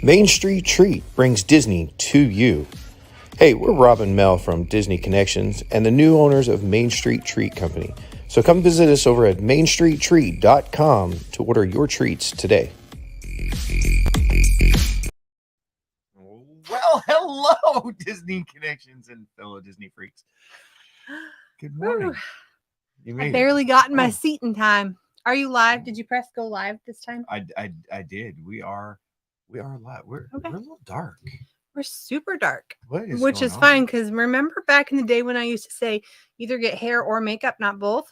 Main Street Treat brings Disney to you. Hey, we're Rob and Mel from Disney Connexions and the new owners of Main Street Treat Company. So come visit us over at mainstreettreat.com to order your treats today. Well, hello, Disney Connections and fellow Disney freaks. Good morning. You made I barely got in my seat in time. Are you live? Did you press go live this time? I did. We are live. We're a little dark. We're super dark. Which is fine because remember back in the day when I used to say either get hair or makeup, not both?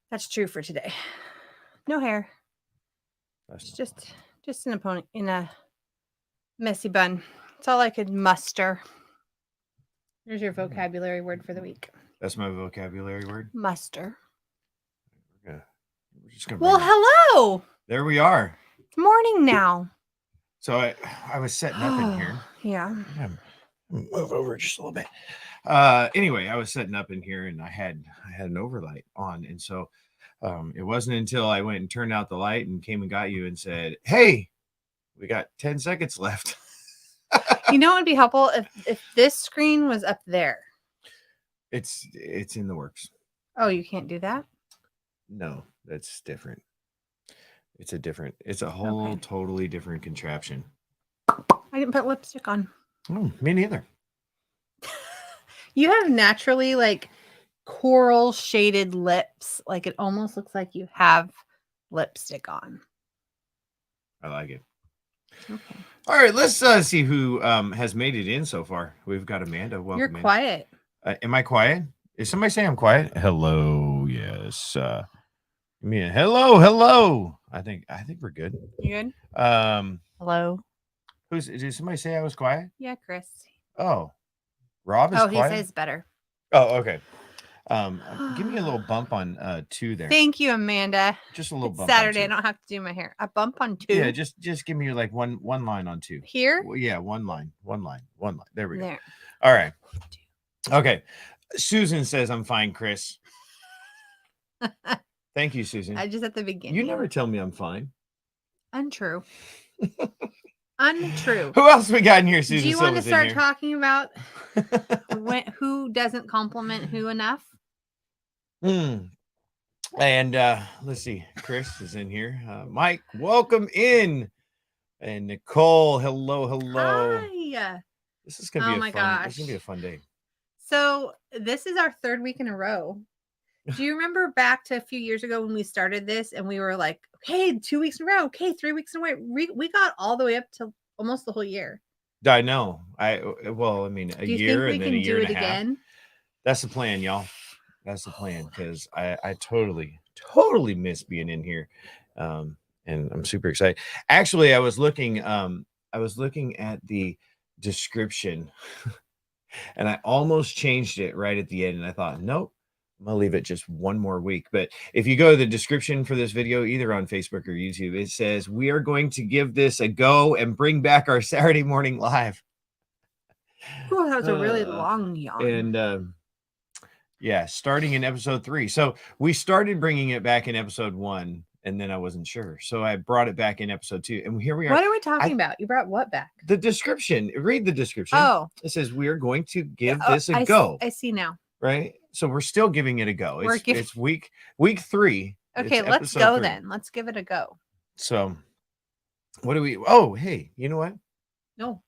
That's true for today. No hair. It's just an opponent in a messy bun. That's all I could muster. There's your vocabulary word for the week. That's my vocabulary word. Muster. We're just gonna hello. There we are. It's morning now. So I was setting up in here. Yeah. Move over just a little bit. Anyway, I was setting up in here and I had an overlight on, and so it wasn't until I went and turned out the light and came and got you and said, "Hey, we got 10 seconds left." You know, it'd be helpful if this screen was up there. It's in the works. Oh, you can't do that? No, that's different. It's a whole totally different contraption. I didn't put lipstick on. Oh, me neither. You have naturally like coral shaded lips. Like it almost looks like you have lipstick on. I like it. Okay. All right, let's see who has made it in so far. We've got Amanda. Welcome. You're quiet. Am I quiet? Is somebody saying I'm quiet? Hello. Yes. Hello. I think we're good. You good? Hello. Did somebody say I was quiet? Yeah, Chris. Oh, Rob is quiet. He says better. Oh, okay. Give me a little bump on 2 there. Thank you, Amanda. Just a little bump. Saturday, I don't have to do my hair. A bump on 2. Yeah, just give me like one line on 2. Here? Well, yeah, one line. There we go. There. All right. Okay. Susan says I'm fine, Chris. Thank you, Susan. I just at the beginning. You never tell me I'm fine. Untrue. Untrue. Who else we got in here, Susan? Do you want to start talking about who doesn't compliment who enough? And let's see. Chris is in here. Mike, welcome in. And Nicole, hello. Hi. This is gonna be This is gonna be a fun day. So this is our 3rd week in a row. Do you remember back to a few years ago when we started this and we were like, okay, 2 weeks in a row, okay, 3 weeks in a row. We got all the way up to almost the whole year. I know. A year and then a year and a half. Do you think we can do it again? That's the plan, y'all. That's the plan, because I totally miss being in here. And I'm super excited. Actually, I was looking at the description and I almost changed it right at the end. And I thought, nope, I'm gonna leave it just one more week. But if you go to the description for this video, either on Facebook or YouTube, it says we are going to give this a go and bring back our Saturday morning live. Oh, that was a really long yawn. And yeah, starting in episode 3. So we started bringing it back in episode 1, and then I wasn't sure. So I brought it back in episode 2. And here we are. What are we talking about? You brought what back? The description. Read the description. Oh. It says we are going to give this a go. I see now. Right? So we're still giving it a go. It's week 3. Okay, let's go 3. Then. Let's give it a go. So what do we... Oh, hey, you know what? No.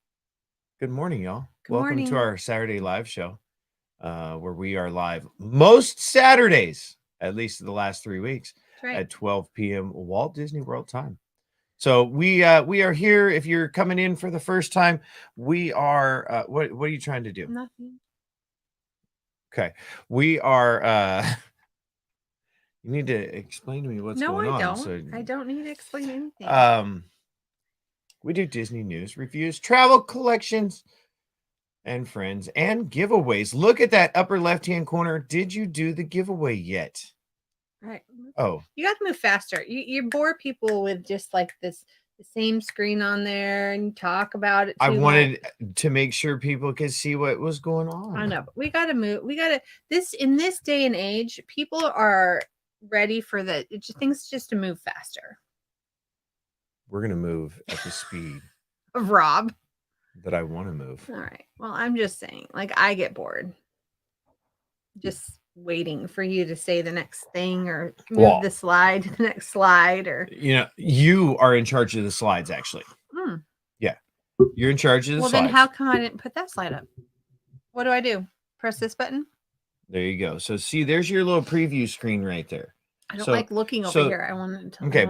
Good morning, y'all. Welcome morning to our Saturday live show. Where we are live most Saturdays, at least the last 3 weeks, at 12 p.m. Walt Disney World time. So we are here. If you're coming in for the first time, we are. What are you trying to do? Nothing. Okay, we are. You need to explain to me what's going on. No, I don't. I don't need to explain anything. We do Disney news, reviews, travel collections, and friends, and giveaways. Look at that upper left-hand corner. Did you do the giveaway yet? All right. Oh. You got to move faster. You bore people with just like this, the same screen on there, and talk about it. I wanted to make sure people could see what was going on. I know, but we got to move. We got to, in this day and age, people are ready for things just to move faster. we're gonna move at the speed Rob. that I want to move. All right. Well, I'm just saying, like, I get bored just waiting for you to say the next thing or move Well- the slide to the next slide or. You know, you are in charge of the slides, actually. Hmm. Yeah, you're in charge of the Well, slides. then how come I didn't put that slide up? What do I do? Press this button? There you go. So see, there's your little preview screen right there. I don't So- like looking over so- here. I want to. Okay,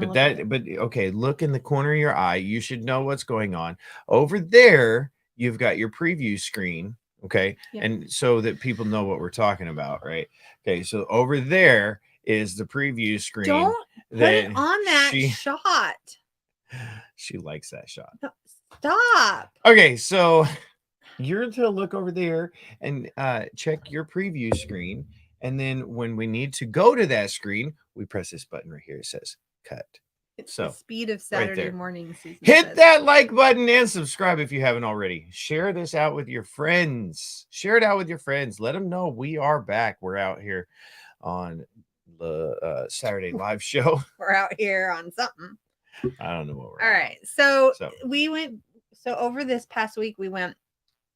okay, look in the corner of your eye. You should know what's going on. Over there, you've got your preview screen. Okay. Yep. And so that people know what we're talking about, right? Okay, so over there is the preview screen. Don't put it on that shot. She likes that shot. No, stop. Okay, so you're to look over there and check your preview screen. And then when we need to go to that screen, we press this button right here. It says cut. It's So, the speed of Saturday there. morning. Susan Hit says. that like button and subscribe if you haven't already. Share this out with your friends. Share it out with your friends. Let them know we are back. We're out here on the Saturday live show. We're out here on something. I don't know what we're All on. right. So So- we went. So over this past week, we went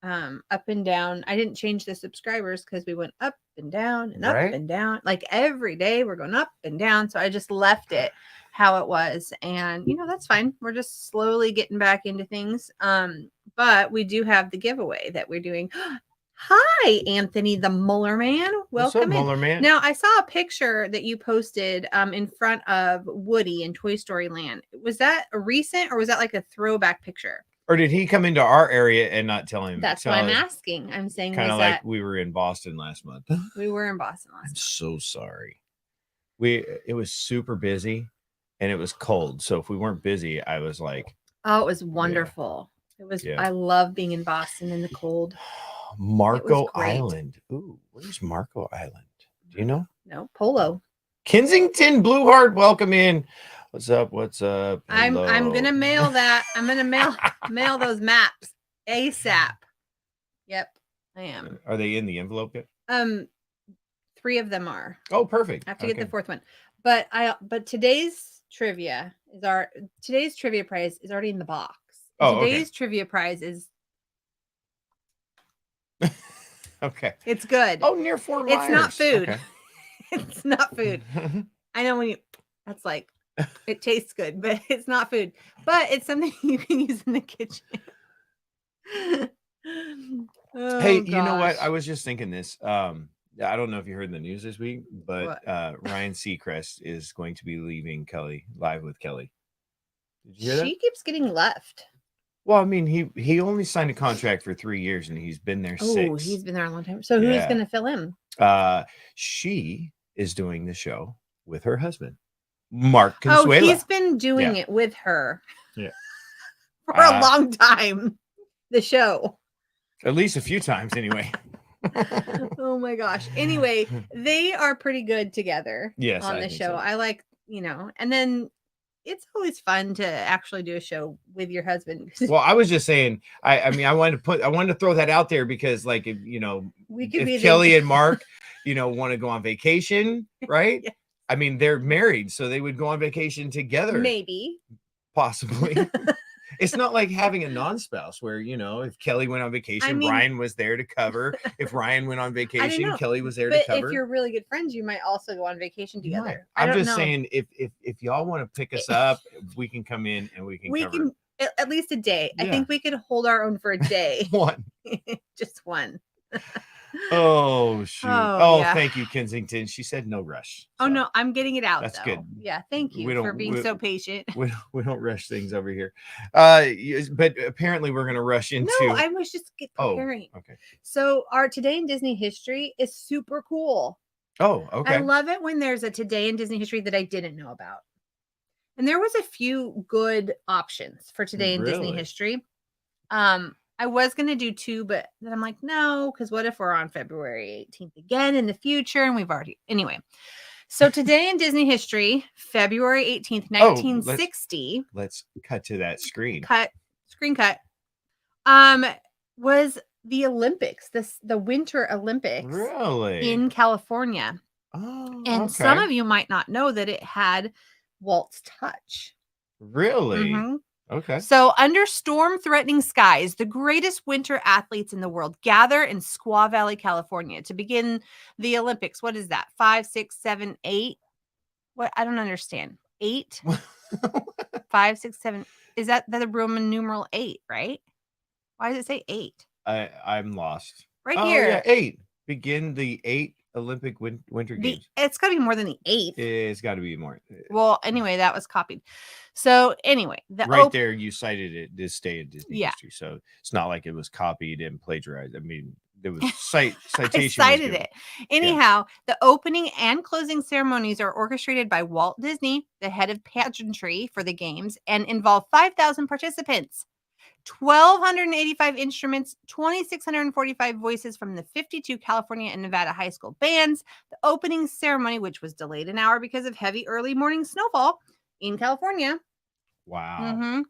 up and down. I didn't change the subscribers because we went up and down and up Right. and down. Like every day, we're going up and down. So I just left it how it was, and that's fine. We're just slowly getting back into things. But we do have the giveaway that we're doing. Hi, Anthony, the Muller Man. What's up, Welcome in. Muller Man? Now, I saw a picture that you posted in front of Woody in Toy Story Land. Was that a recent or was that like a throwback picture? Or did he come into our area and not tell him? That's what I'm asking. I'm saying Kind of was like that we were in Boston last month. we were in Boston I'm last month. so sorry. It was super busy and it was cold. So if we weren't busy, I was like, Oh, it was wonderful. It was. Yeah. I love being in Boston in the cold. Marco great. Island. Ooh, where's Marco Island? Do you know? No, Polo. Kensington Blue Heart, welcome in. What's up? What's up? I'm Hello. gonna mail that. I'm gonna mail those maps ASAP. Yep, I am. Are they in the envelope yet? 3 of them are. Oh, perfect. I have to get the 4th one. But today's trivia prize is already in the box. Oh, okay. Today's trivia prize is Okay. it's good. Oh, near Fort It's not Myers. food. Okay. It's not food. I know that's like it tastes good, but it's not food. But it's something you can use in the kitchen. Oh, Hey, you know what? gosh. I was just thinking this. I don't know if you heard in the news this week, but Ryan Seacrest is going to be leaving Kelly Live with Kelly. Did you hear that? She keeps getting left. Well, I mean, he only signed a contract for 3 years and he's been there 6. Oh, he's been there a long time. So who's Yeah. going to fill him? She is doing the show with her husband, Mark Oh, Consuela. he's been doing it with her. Yeah. For a long time. The show. At least a few times, anyway. Oh my gosh. Anyway, they are pretty good together Yes, on I the think show. so. I like, and then it's always fun to actually do a show with your husband. Well, I was just saying, I mean, I wanted to throw that out there because, like, if, we could be if Kelly and Mark, want to go on vacation, right? Yeah. I mean, they're married, so they would go on vacation together, maybe. possibly. It's not like having a non-spouse where, if Kelly went on vacation, mean- Ryan was there to cover. If Ryan went on vacation, know, Kelly was there to But cover. if you're really good friends, you might also go on vacation You might. together. I I'm don't just know. saying, if y'all want to pick us up, we can come in and we can We cover can at least a day. I Yeah. think we could hold our own for a day. one. Just one. Oh shoot! Oh, yeah. Thank you, Kensington. She said no rush. Oh so no, I'm getting it out. That's though. good. Yeah, thank We you for don't- being so patient. we don't rush things over here. But apparently we're gonna rush into. No, I was just Oh, preparing. okay. So our Today in Disney History is super cool. Oh, okay. I love it when there's a Today in Disney History that I didn't know about. And there was a few good options for Today in Disney Really? History. I was going to do 2, but then I'm like, no, because what if we're on February 18th again in the future? And we've already, anyway. So Today in Disney History, February 18th, 1960. Let's cut to that screen. Screen cut. Was the Olympics, the Winter Olympics Really? in California. Oh, And some of you might not know that it had Walt's touch. Really? Mhm. Okay. So, under storm-threatening skies, the greatest winter athletes in the world gather in Squaw Valley, California, to begin the Olympics. What is that? 5, 6, 7, 8? What? I don't understand. 8, 5, 6, 7. Is that the Roman numeral 8? Right? Why does it say 8? I'm lost. Right Oh yeah, here. 8. Begin the 8 Olympic Winter Games. It's got to be more than the 8th. It's got to be more. Well, anyway, that was copied. So anyway, Right there, you cited it. This day in Disney Yeah. history, so it's not like it was copied and plagiarized. I mean, there was I citation. Was cited given. it. Anyhow, the opening and closing ceremonies are orchestrated by Walt Disney, the head of pageantry for the games, and involve 5,000 participants, 1,285 instruments, 2,645 voices from the 52 California and Nevada high school bands. The opening ceremony, which was delayed an hour because of heavy early morning snowfall in California, Wow.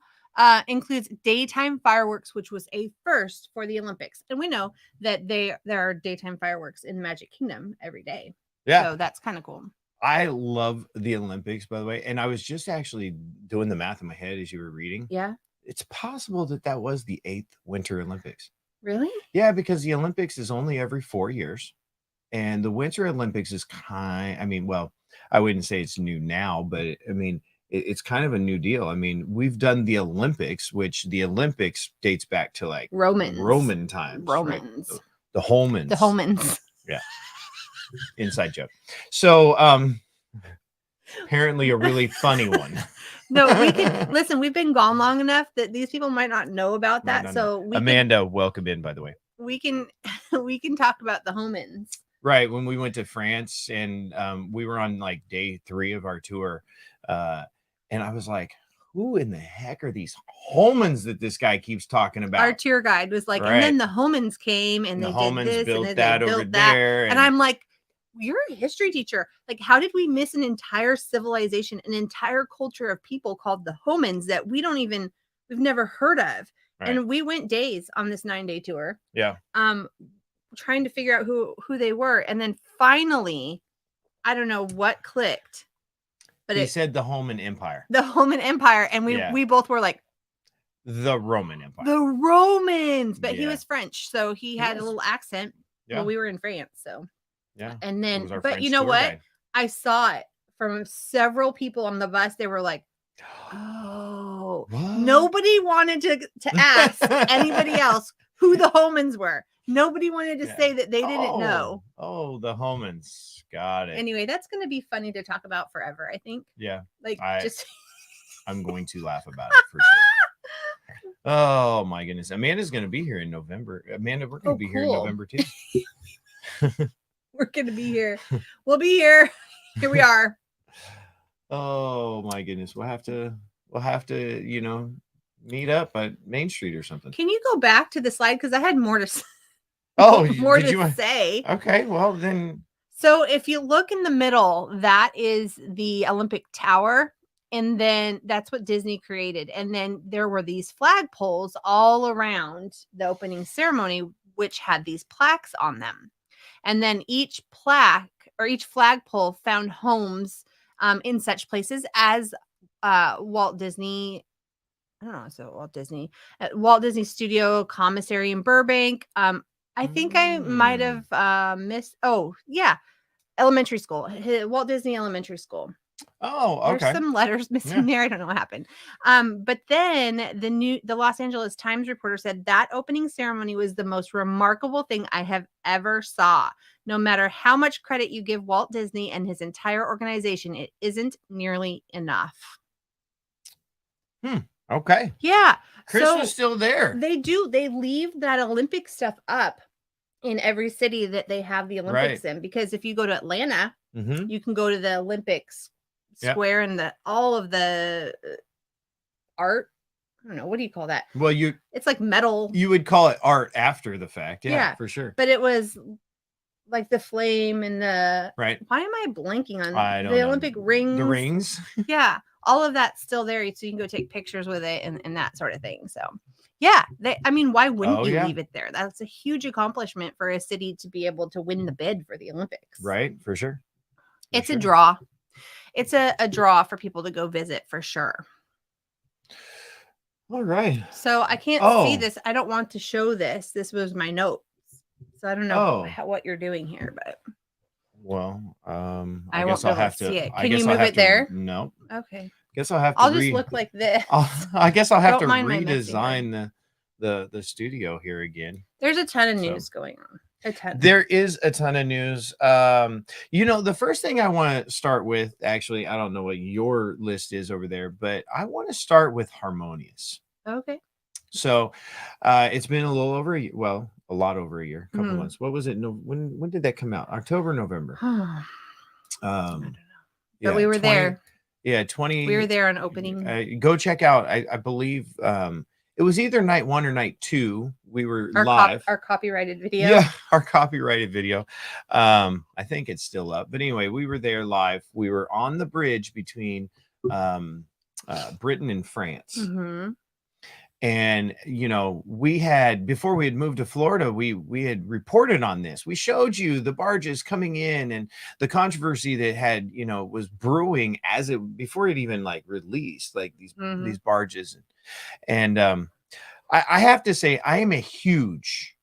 includes daytime fireworks, which was a first for the Olympics. And we know that there are daytime fireworks in Magic Kingdom every day. Yeah. So that's kind of cool. I love the Olympics, by the way. And I was just actually doing the math in my head as you were reading. Yeah. It's possible that was the 8th Winter Olympics. Really? Yeah, because the Olympics is only every 4 years. And the Winter Olympics is I wouldn't say it's new now, but I mean, it's kind of a new deal. I mean, we've done the Olympics, which the Olympics dates back to like Roman times. Romans. Right? The Holmans. The Holmans. Yeah. Inside joke. So apparently a really funny one. No, we can listen, we've been gone long enough that these people might not know about that. No. So Amanda, welcome in, by the way. We can talk about the Holmans. Right. When we went to France and we were on like day 3 of our tour, and I was like, who in the heck are these Holmans that this guy keeps talking about? Our tour guide was like, and then the Holmans came and they Holmans did this built and that they over built that. there. And I'm like, you're a history teacher. Like, how did we miss an entire civilization, an entire culture of people called the Holmans that we've never heard of? Right. And we went days on this 9-day tour. Yeah. Trying to figure out who they were. And then finally, I don't know what clicked. But he said the Holman Empire. The Holman Empire. And we both were like, the Roman Empire. The Romans. But he was French. So he had a little accent. Yeah. Well, we were in France. So yeah. And then, but you know what? Guide. I saw it from several people on the bus. They were like, oh, what? Nobody wanted to ask anybody else who the Holmans were. Nobody wanted to say that they didn't know. Oh, the Holmans. Got it. Anyway, that's going to be funny to talk about forever, I think. Yeah. Like, I'm going to laugh about it for sure. Oh, my goodness. Amanda's going to be here in November. Amanda, we're going to be here in November too. We're going to be here. We'll be here. Here we are. Oh, my goodness. We'll have to, meet up at Main Street or something. Can you go back to the slide? Because I had more to say. Say. Okay, well then. So if you look in the middle, that is the Olympic Tower. And then that's what Disney created. And then there were these flagpoles all around the opening ceremony, which had these plaques on them. And then each plaque or each flagpole found homes in such places as Walt Disney. I don't know. So Walt Disney Studio Commissary in Burbank. I think I might have missed. Oh, yeah. Elementary school. Walt Disney Elementary School. Oh, okay. There's some letters missing there. I don't know what happened. But then the Los Angeles Times reporter said that opening ceremony was the most remarkable thing I have ever saw. No matter how much credit you give Walt Disney and his entire organization, it isn't nearly enough. Okay. Yeah. Chris was still there. They do. They leave that Olympic stuff up in every city that they have the Olympics in. Because if you go to Atlanta, you can go to the Olympics square and all of the art. I don't know. What do you call that? Well, it's like metal. You would call it art after the fact. Yeah, for sure. But it was like the flame and the right. Why am I blanking on the Olympic rings? The rings. Yeah. All of that's still there, so you can go take pictures with it and that sort of thing. So, yeah, why wouldn't you leave it there? That's a huge accomplishment for a city to be able to win the bid for the Olympics. Right, for sure. It's a draw. It's a draw for people to go visit for sure. All right. So I can't see Oh. this. I don't want to show this. This was my notes. So I don't know Oh. what you're doing here, but Well, I guess won't be I'll able have to to. see it. I Can guess you I'll move have it to. there? No. Okay. Guess I'll have to. I'll just look like this. I guess I'll have Don't to mind my messy redesign the studio here again. There's a ton of So- news going on. A ton. There is a ton of news. You know, the first thing I want to start with, actually, I don't know what your list is over there, but I want to start with Harmonious. Okay. So it's been a little over a year, well, a lot over a year, a couple Mhm. months. What was it? No, when did that come out? October, November. I don't know. Yeah, But we were 20 there. Yeah, 20. We were there on opening. Go check out. I believe it was either night 1 or night 2. We were Our live. our copyrighted video. Yeah, our copyrighted video. I think it's still up. But anyway, we were there live. We were on the bridge between Britain and France. Mm-hmm. And you know, we had, before we had moved to Florida, we had reported on this. We showed you the barges coming in and the controversy that had, you know, was brewing as it, before it even like released, like these barges. And I have to say, I am a huge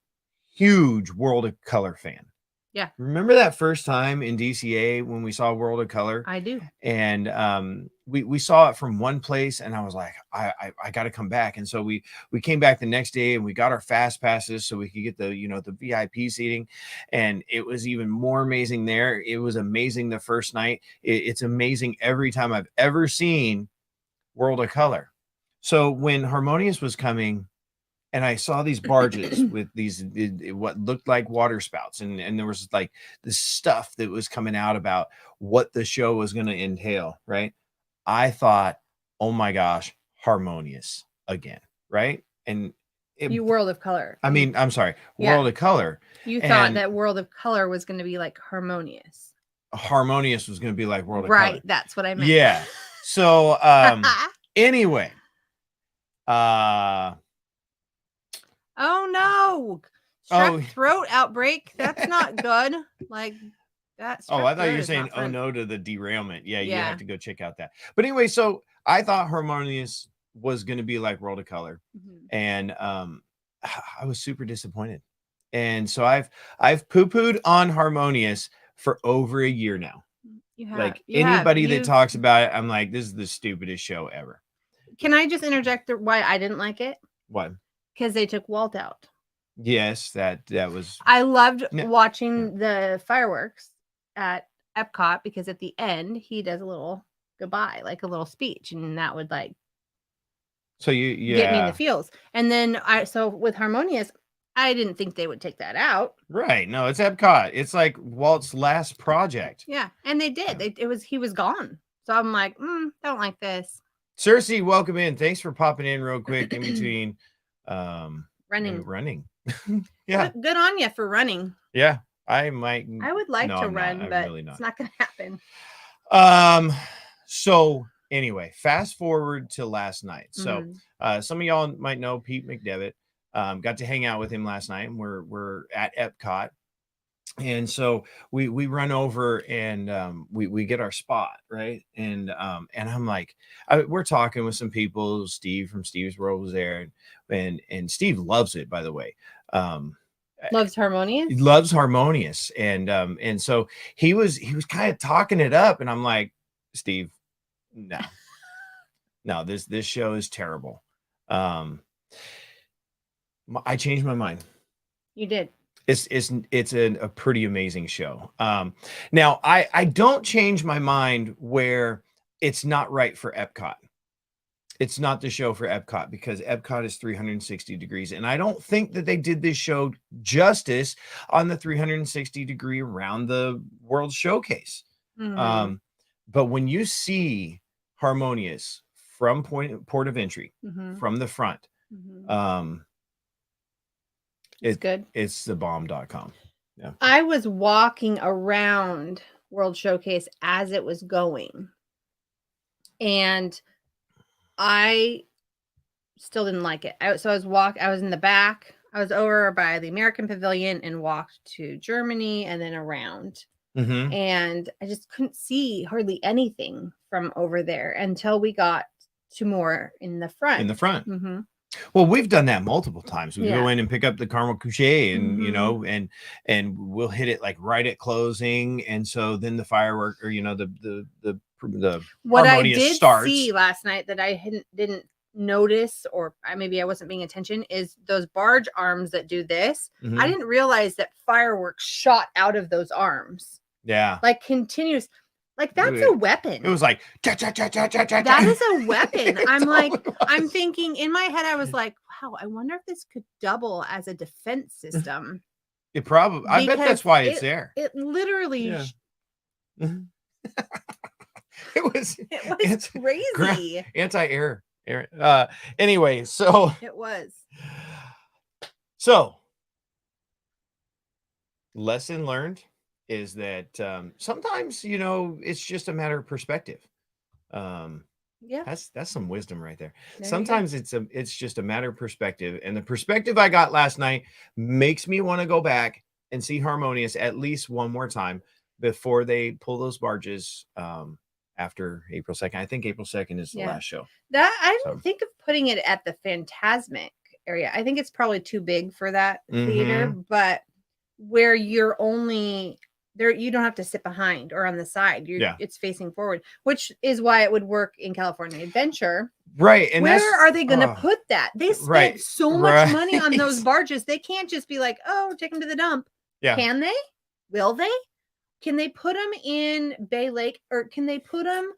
World of Color fan. Yeah. Remember that first time in DCA when we saw World of Color? I do. And we saw it from one place, and I was like, I got to come back. And so we came back the next day, and we got our fast passes so we could get the, you know, the VIP seating. And it was even more amazing there. It was amazing the first night. It's amazing every time I've ever seen World of Color. So when Harmonious was coming, and I saw these barges with these what looked like water spouts, and there was like this stuff that was coming out about what the show was going to entail, right? I thought, oh my gosh, Harmonious again, right? And World of Color. I mean, I'm sorry, Yeah. World of Color. You thought that World of Color was going to be like Harmonious. Harmonious was going to be like World of Color. Right, that's what I meant. Yeah. So anyway, oh no, strep throat outbreak. That's not good. Like that's. Oh, I thought you were saying oh no to the derailment. Yeah, you have to go check out that. But anyway, so I thought Harmonious was going to be like World of Color, and I was super disappointed. And so I've poo-pooed on Harmonious for over a year now. Anybody that talks about it, I'm like, this is the stupidest show ever. Can I just interject why I didn't like it? What? Because they took Walt out. Yes, that was. I loved watching the fireworks at Epcot, because at the end he does a little goodbye, like a little speech, and that would like. So you get me in the feels, and then so with Harmonious, I didn't think they would take that out. Right? No, it's Epcot. It's like Walt's last project. Yeah, and they did. He was gone. So I'm like, don't like this. Cersei, welcome in. Thanks for popping in real quick in between running. Yeah. Good on you for running. Yeah. I would like to run, but really it's not gonna happen. So anyway, fast forward to last night. So some of y'all might know Pete McDevitt. Got to hang out with him last night, and we're at Epcot. And so we run over and we get our spot, right? And I'm like, we're talking with some people. Steve from Steve's World was there, and Steve loves it, by the way. Loves Harmonious. He loves Harmonious, and so he was kind of talking it up, and I'm like, Steve, no, this show is terrible. I changed my mind. You did. It's a pretty amazing show. Now I don't change my mind where it's not right for Epcot. It's not the show for Epcot, because Epcot is 360 degrees. And I don't think that they did this show justice on the 360 degree around the World Showcase. But when you see Harmonious from port of entry, from the front, it's good. It's thebomb.com. Yeah. I was walking around World Showcase as it was going, and I still didn't like it. So I was in the back. I was over by the American Pavilion and walked to Germany and then around. And I just couldn't see hardly anything from over there until we got to more in the front. In the front. Mm-hmm. Well, we've done that multiple times. We Yeah. go in and pick up the caramel couche and, you Mhm. know, and we'll hit it like right at closing. And so then the firework or, you know, the What I harmonious did starts. see last night that I didn't notice, or maybe I wasn't paying attention, is those barge arms that do this. Mhm. I didn't realize that fireworks shot out of those arms. Yeah. Like continuous. Like that's a weapon. It was like cha, cha, cha, cha, cha, cha, That cha. is a weapon. It I'm like, totally I'm was. thinking in my head, I was like, wow, I wonder if this could double as a defense system. It probably, I bet that's Because why it's there. It literally, Yeah. Mhm. It was crazy. anti-air. Anyway, so It was. Lesson learned is that sometimes, you know, it's just a matter of perspective. Yeah. That's some wisdom right there. There you Sometimes it's just a matter of perspective, and the perspective I got last night makes me want to go back and see Harmonious at least one more time before they pull those barges after April 2nd. I think April 2nd is the Yeah. last show. That I didn't So. think of putting it at the Phantasmic area. I think it's probably too big for that theater, but where you're only there, you don't have to sit behind or on the side. It's facing forward, which is why it would work in California Adventure. Right. And where are they going to put that? They spent so much money on those barges. They can't just be like, oh, take them to the dump. Yeah. Can they? Will they? Can they put them in Bay Lake, or can they put them?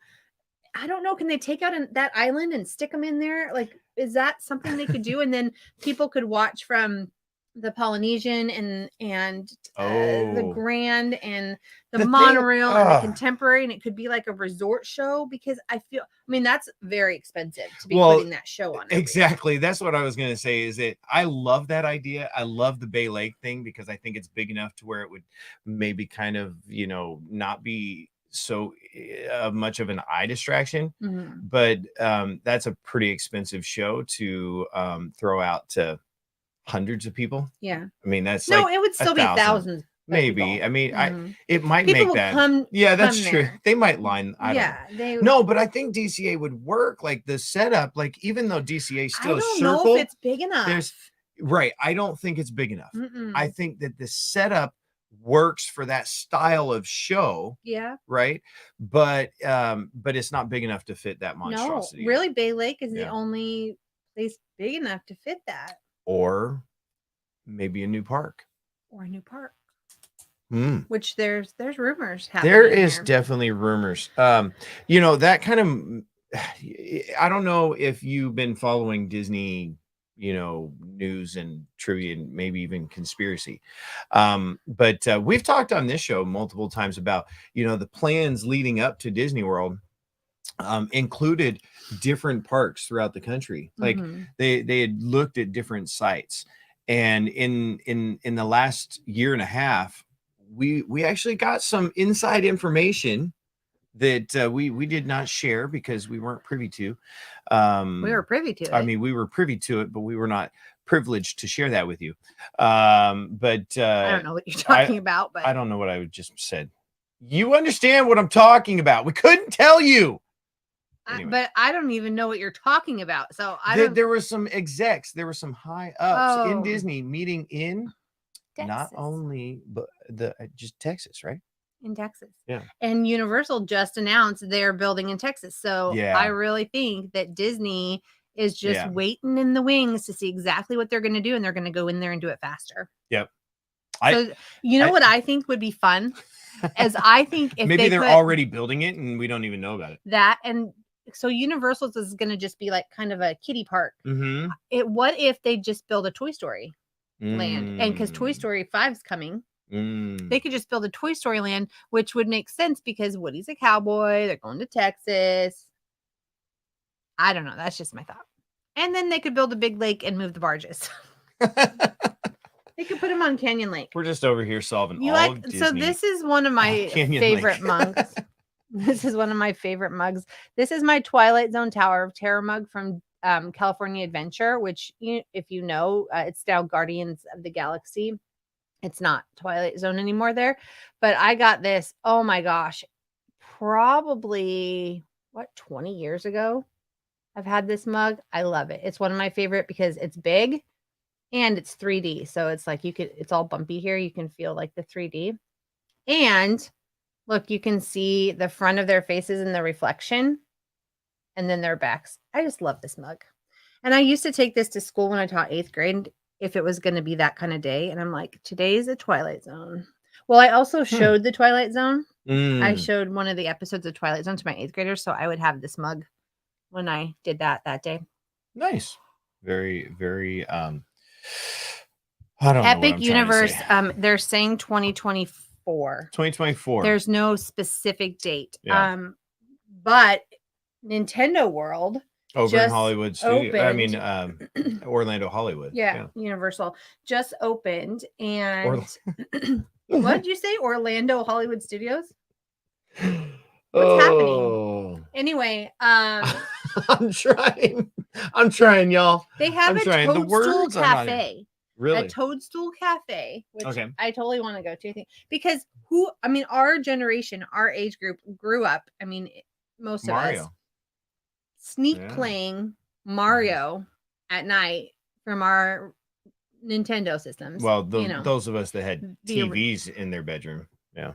I don't know. Can they take out that island and stick them in there? Like, is that something they could do? And then people could watch from the Polynesian and the Grand and the monorail and the Contemporary, and it could be like a resort show, because I mean, that's very expensive to be putting that show on. Exactly. That's what I was going to say, is that I love that idea. I love the Bay Lake thing because I think it's big enough to where it would maybe kind of, you know, not be so much of an eye distraction. Mm-hmm. But that's a pretty expensive show to throw out to hundreds of people. Yeah. I mean, that's no, like it would still be thousands. Maybe. People. I mean, Mm-hmm. It might people make that. That's true. There. They might line. I don't know. No, but I think DCA would work. Like the setup, like even though DCA still I don't circle, know if it's big enough. I don't think it's big enough. Mm-mm. I think that the setup works for that style of show. Yeah. Right. But it's not big enough to fit that monstrosity. No, really, Bay Lake is the only place big enough to fit that. Or maybe a new park. Which there's rumors happening. There is definitely rumors. You know, that kind of, I don't know if you've been following Disney, you know, news and trivia and maybe even conspiracy. But we've talked on this show multiple times about, you know, the plans leading up to Disney World included different parks throughout the country. Like they had looked at different sites. And in the last year and a half, we actually got some inside information that we did not share because we weren't privy to. We were privy to it. I mean, we were privy to it, but we were not privileged to share that with you. But I don't know what you're talking about, but I don't know what I just said. You understand what I'm talking about. We couldn't tell you. Anyway. But I don't even know what you're talking about. So there were some execs, there were some high ups in Disney meeting in Texas. Not only but just Texas, right? In Texas. Yeah. And Universal just announced they're building in Texas. So I really think that Disney is just waiting in the wings to see exactly what they're going to do, and they're going to go in there and do it faster. Yep. So what I think would be fun is I think if maybe they're already building it and we don't even know about it. That and so Universal's is going to just be like kind of a kiddie park. Mm-hmm. What if they just build a Toy Story land? And because Toy Story 5's coming, they could just build a Toy Story land, which would make sense because Woody's a cowboy. They're going to Texas. I don't know. That's just my thought. And then they could build a big lake and move the barges. They could put them on Canyon Lake. We're just over here solving all of Disney. So this is one of my favorite mugs. This is one of my favorite mugs. This is my Twilight Zone Tower of Terror mug from California Adventure, which, if you know, it's now Guardians of the Galaxy. It's not Twilight Zone anymore there. But I got this, oh my gosh, probably, 20 years ago? I've had this mug. I love it. It's one of my favorite because it's big and it's 3D. So it's like it's all bumpy here. You can feel like the 3D. And look, you can see the front of their faces in the reflection and then their backs. I just love this mug. And I used to take this to school when I taught 8th grade if it was going to be that kind of day. And I'm like, today's a Twilight Zone. Well, I also showed the Twilight Zone. I showed one of the episodes of Twilight Zone to my 8th graders. So I would have this mug when I did that day. Nice. Very, very, I don't know. Epic Universe. They're saying 2024. 2024. There's no specific date. Yeah. But Nintendo World over in Hollywood Studio. I mean, opened. Orlando, Hollywood. Yeah, Universal just opened. And what did you say? Orlando Hollywood Studios? What's happening? Anyway, I'm trying, y'all. They have a Toadstool Cafe. Really? A Toadstool Cafe, which I totally want to go to. I think because our generation, our age group grew up. I mean, most of us playing Mario at night from our Nintendo systems. Well, those of us that had TVs in their bedroom. Yeah.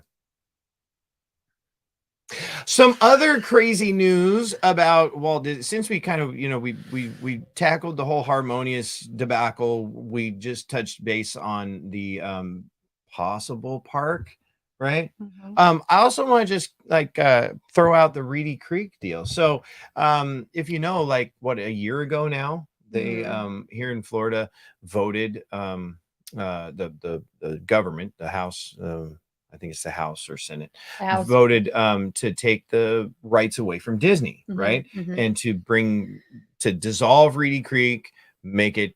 Some other crazy news about Walt Disney, since we kind of, we tackled the whole Harmonious debacle. We just touched base on the possible park, right? I also want to just throw out the Reedy Creek deal. So if you know, a year ago now, they here in Florida voted the government, the House, I think it's the House or Senate, voted to take the rights away from Disney, right? And to dissolve Reedy Creek, make it,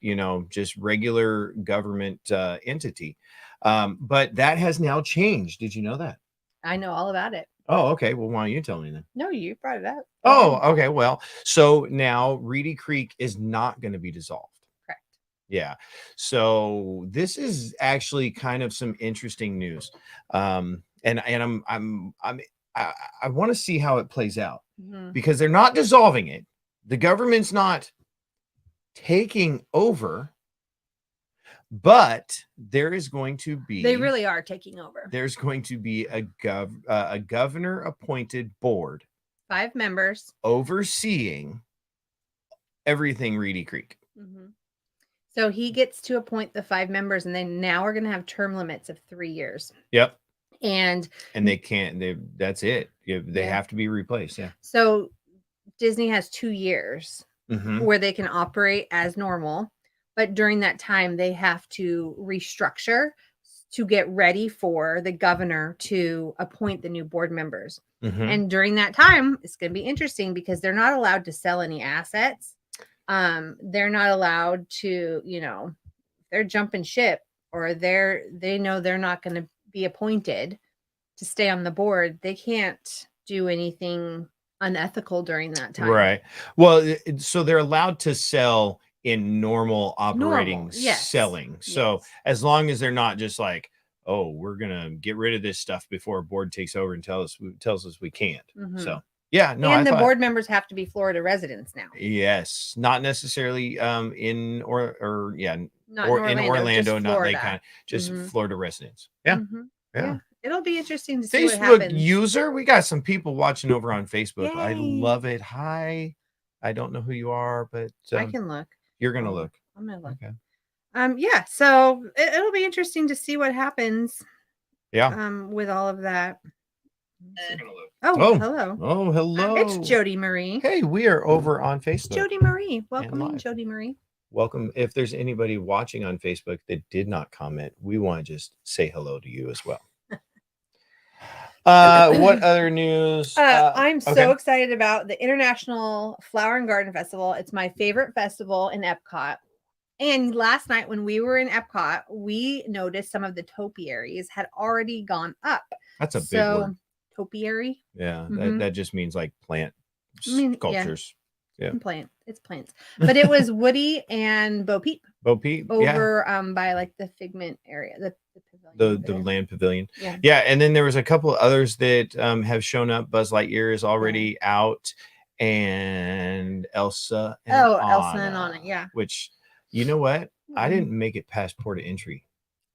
just regular government entity. But that has now changed. Did you know that? I know all about it. Oh, okay. Well, why don't you tell me then? No, you brought it up. Oh, okay. Well, so now Reedy Creek is not going to be dissolved. Yeah. So this is actually kind of some interesting news. And I want to see how it plays out because they're not dissolving it. The government's not taking over, but there is going to be, they really are taking over. There's going to be a governor appointed board, 5 members overseeing everything Reedy Creek. So he gets to appoint the 5 members, and then now we're going to have term limits of 3 years. Yep. And they can't, that's it. They have to be replaced. Yeah. So Disney has 2 years where they can operate as normal, but during that time they have to restructure to get ready for the governor to appoint the new board members. And during that time, it's going to be interesting because they're not allowed to sell any assets. They're not allowed to, they're jumping ship or they know they're not going to be appointed to stay on the board. They can't do anything unethical during that time. Right. Well, so they're allowed to sell in normal operating selling. So as long as they're not just like, oh, we're going to get rid of this stuff before a board takes over and tells us we can't. So yeah, no. And the board members have to be Florida residents now. Yes, not necessarily in in Orlando, not they kind of just Florida residents. Yeah. Yeah. It'll be interesting to see what happens. Facebook user, we got some people watching over on Facebook. Yay. I love it. Hi. I don't know who you are, but I can look. You're gonna look. I'm gonna look. Okay. Yeah. So it'll be interesting to see what happens. Yeah. With all of that. Oh, hello. Oh, hello. It's Jody Marie. Hey, we are over on Facebook. Jody Marie. Welcome in, Jody Marie. Welcome. If there's anybody watching on Facebook that did not comment, we want to just say hello to you as well. What other news? I'm so excited about the International Flower and Garden Festival. It's my favorite festival in Epcot. And last night when we were in Epcot, we noticed some of the topiaries had already gone up. That's a big word. Topiary. Yeah, that just means like plant sculptures. Yeah. It's plants. But it was Woody and Bo Peep. Over by like the Figment area, the pavilion. The land pavilion. Yeah. And then there was a couple of others that have shown up. Buzz Lightyear is already out. and Elsa and Elsa and Anna, Anna, yeah. Which, you know what? I Mhm. didn't make it past port of entry.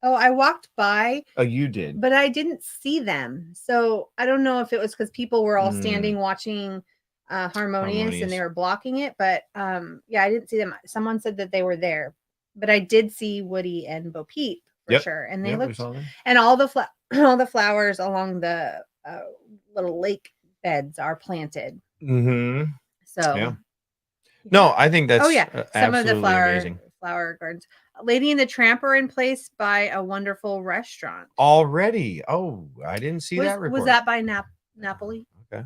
Oh, I walked by, Oh, you did. but I didn't see them. So I don't know if it was because people were all Mm. standing watching Harmonious and they Harmonious. were blocking it. But yeah, I didn't see them. Someone said that they were there, but I did see Woody and Bo Peep for Yep. sure, and they Yep, we looked, saw them. and all the all the flowers along the little lake beds are planted. Mm-hmm. So Yeah. No, I think that's oh yeah, some of the absolutely amazing. flower gardens. Lady and the Tramp are in place by a wonderful restaurant. Already. Oh, I didn't see that report. Was that by Napoli? Okay.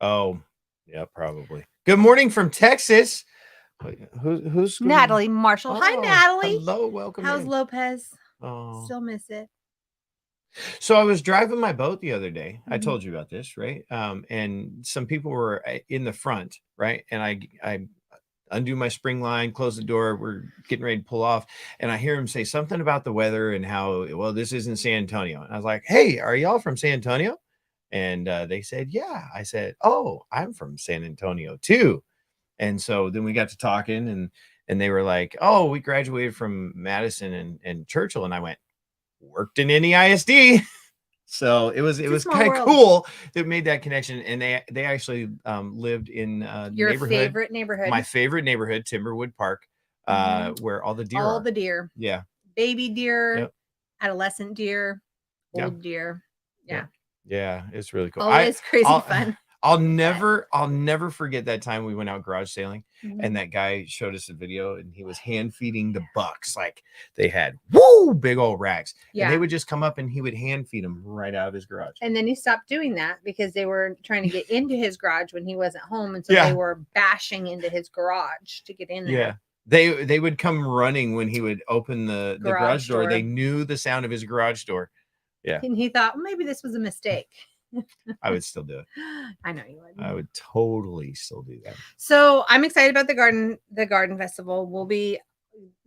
Oh, yeah, probably. Good morning from Texas. Who's Natalie Marshall. Hi, Natalie. Hello, welcome. How's in. Lopez? Oh. Still miss it. So I was driving my boat the other day. I Mhm. told you about this, right? And some people were in the front, right? And I undo my spring line, close the door. We're getting ready to pull off, and I hear him say something about the weather and how, well, this isn't San Antonio. And I was like, "Hey, are y'all from San Antonio?" And they said, "Yeah." I said, "Oh, I'm from San Antonio too." And so then we got to talking, and they were like, "Oh, we graduated from Madison and Churchill," and I went, "Worked in NEISD." So it was kind of cool that made that connection, and they actually lived in your favorite neighborhood, my favorite neighborhood, Timberwood Park, where all the deer all are. the deer, Yeah, baby deer, yep. adolescent deer, old Yeah. deer, yeah, it's really cool. Always crazy fun. I'll never forget that time we went out garage sailing, Mhm. and that guy showed us a video, and he was hand feeding the bucks. Like, they had big old racks, and they would just come up and he would hand feed them right out of his garage. And then he stopped doing that because they were trying to get into his garage when he wasn't home, and so they were bashing into his garage to get in there. Yeah, they would come running when he would open the garage door. They knew the sound of his garage door. Yeah, and he thought, well, maybe this was a mistake. I would still do it. I know you would. I would totally still do that. So I'm excited about the garden festival. We'll be,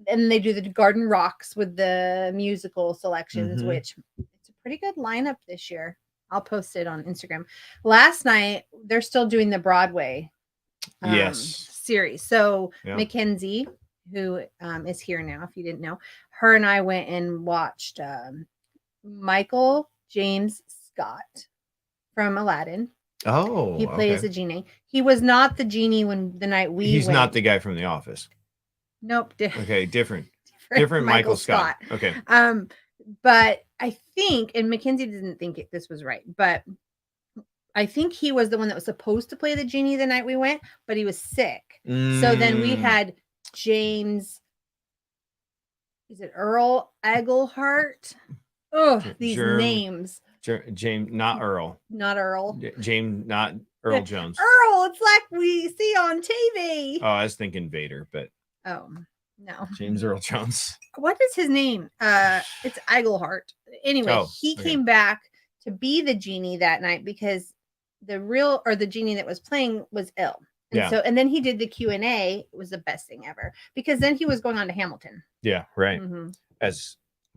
and they do the garden rocks with the musical selections, which it's a pretty good lineup this year. I'll post it on Instagram. Last night, they're still doing the Broadway series. So Mackenzie, who is here now, if you didn't know, her and I went and watched Michael James Scott from Aladdin. Oh, he plays a genie. He was not the genie when the night we He's went. not the guy from The Office. Nope. Okay, different Michael Scott. Okay. But I think, and Mackenzie didn't think this was right, but I think he was the one that was supposed to play the genie the night we went, but he was sick. So then we had James, is it Earl Eglehart? Oh, these names. James, not Earl. Not Earl. James, not Earl Jones. Earl, it's like we see on TV. Oh, I was thinking Vader, but no. James Earl Jones. What is his name? It's Eglehart. Anyway, he came back to be the genie that night because the genie that was playing was ill. And so, and then he did the Q&A. It was the best thing ever because then he was going on to Hamilton. Yeah, right.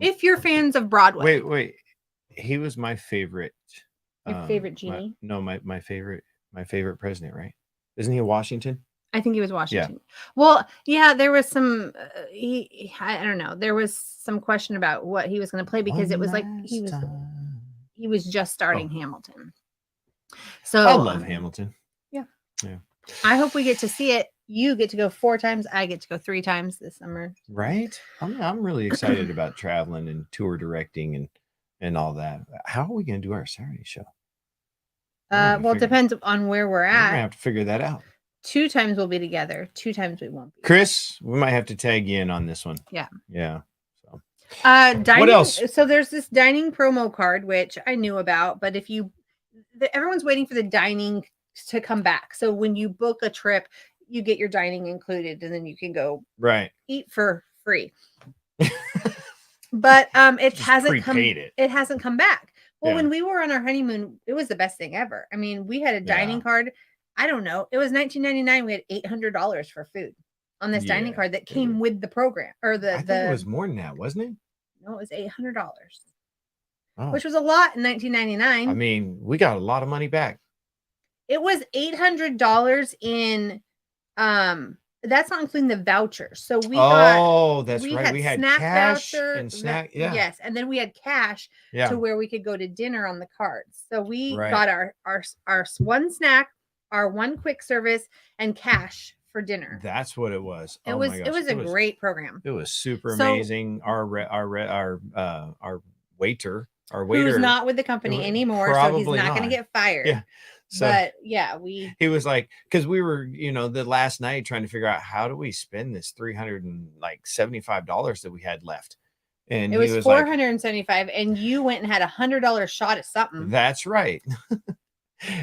If you're fans of Broadway. Wait. He was my favorite. Your favorite genie? My favorite president, right? Isn't he Washington? I think he was Washington. Yeah. Well, yeah, there was some. I don't know. There was some question about what he was going to play because it was like he was just starting Hamilton. So I love Hamilton. Yeah. I hope we get to see it. You get to go 4 times. I get to go 3 times this summer. Right. I'm really excited about traveling and tour directing and all that. How are we going to do our Saturday show? Well, it depends on where we're at. We're gonna have to figure that out. 2 times we'll be together. 2 times we won't be. Chris, we might have to tag you in on this one. Yeah. So. Dining, what else? So there's this dining promo card which I knew about, but if everyone's waiting for the dining to come back. So when you book a trip, you get your dining included, and then you can go eat for free. But it hasn't come back. Well, when we were on our honeymoon, it was the best thing ever. I mean, we had a dining card. I don't know. It was $19.99. We had $800 for food on this dining card that came with the program or I think it was more than that, wasn't it? No, it was $800, which was a lot in $19.99. I mean, we got a lot of money back. It was $800 in that's not including the vouchers. So we that's right. had We had snack cash voucher and snack. Yeah. yes, and then we had cash Yeah. to where we could go to dinner on the cards. So we Right. got our one snack, our one quick service, and cash for dinner. That's what it was. It Oh was my gosh. it was a great program. It was super So- amazing. Our waiter, Who's not with the company anymore, so he's not going to get fired. Yeah. So but yeah, he was like, because we were, the last night trying to figure out how do we spend this $375 that we had left. And it was he was $475, and you went and had $100 shot at something. That's right.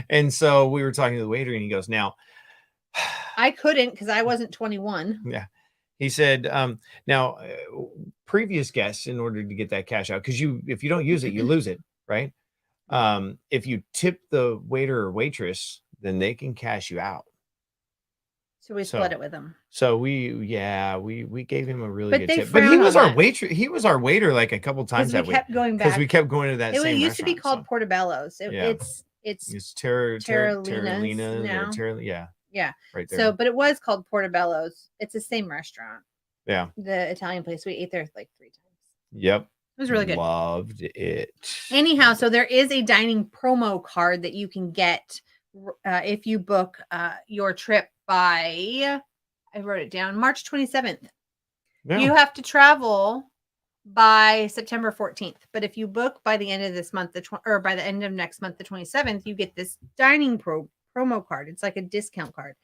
And so we were talking to the waiter, and he goes, now I couldn't because I wasn't 21. Yeah. He said, now previous guests, in order to get that cash out, because if you don't use it, you lose it, right? If you tip the waiter or waitress, then they can cash you out. So we split it with them. So we gave him a really But good they tip. But he frown was on our that. waiter. He was our waiter like a couple times that we week. kept going back Because we kept going to that same used to be restaurant, called Portobello's. Yeah. It's Terralina's now. Yeah. Right there. So, but it was called Portobello's. It's the same restaurant. Yeah. The Italian place. We ate there like 3 times. Yep. It was really good. Loved it. Anyhow, so there is a dining promo card that you can get if you book your trip by, I wrote it down, March 27th. Yeah. You have to travel by September 14th. But if you book by the end of this month, or by the end of next month, the 27th, you get this dining promo card. It's like a discount card,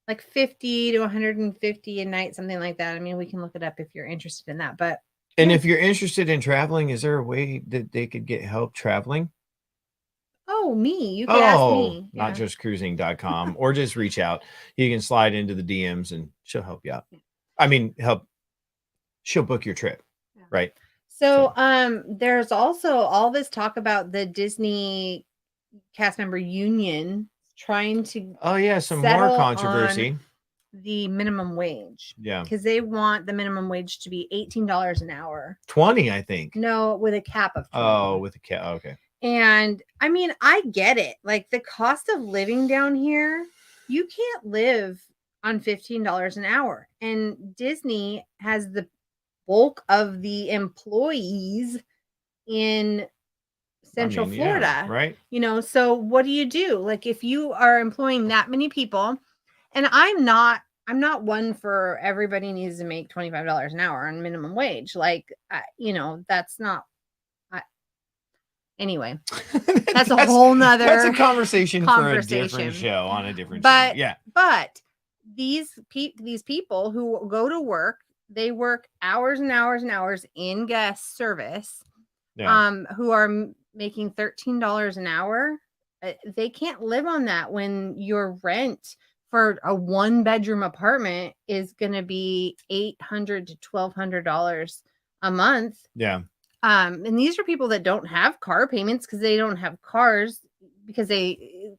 like 50 to 150 a night, something like that. I mean, we can look it up if you're interested in that. But if you're interested in traveling, is there a way that they could get help traveling? Oh, me. You could ask me. Not just cruising.com or just reach out. You can slide into the DMs and she'll help you out. I mean, she'll book your trip. Yeah. Right. So there's also all this talk about the Disney cast member union trying to some more controversy. The minimum wage. Yeah. Because they want the minimum wage to be $18 an hour. 20, I think. No, with a cap of 20. Oh, with a cap. Okay. And I mean, I get it. Like the cost of living down here, you can't live on $15 an hour. And Disney has the bulk of the employees in Central Florida. Right. So what do? Like if you are employing that many people, and I'm not one for everybody needs to make $25 an hour on minimum wage. Like, that's not. Anyway, that's a whole nother. That's a conversation for a different show on a different show. Yeah. But these people who go to work, they work hours and hours and hours in guest service. Yeah. Who are making $13 an hour. They can't live on that when your rent for a 1-bedroom apartment is going to be $800 to $1,200 a month. Yeah. And these are people that don't have car payments because they don't have cars because they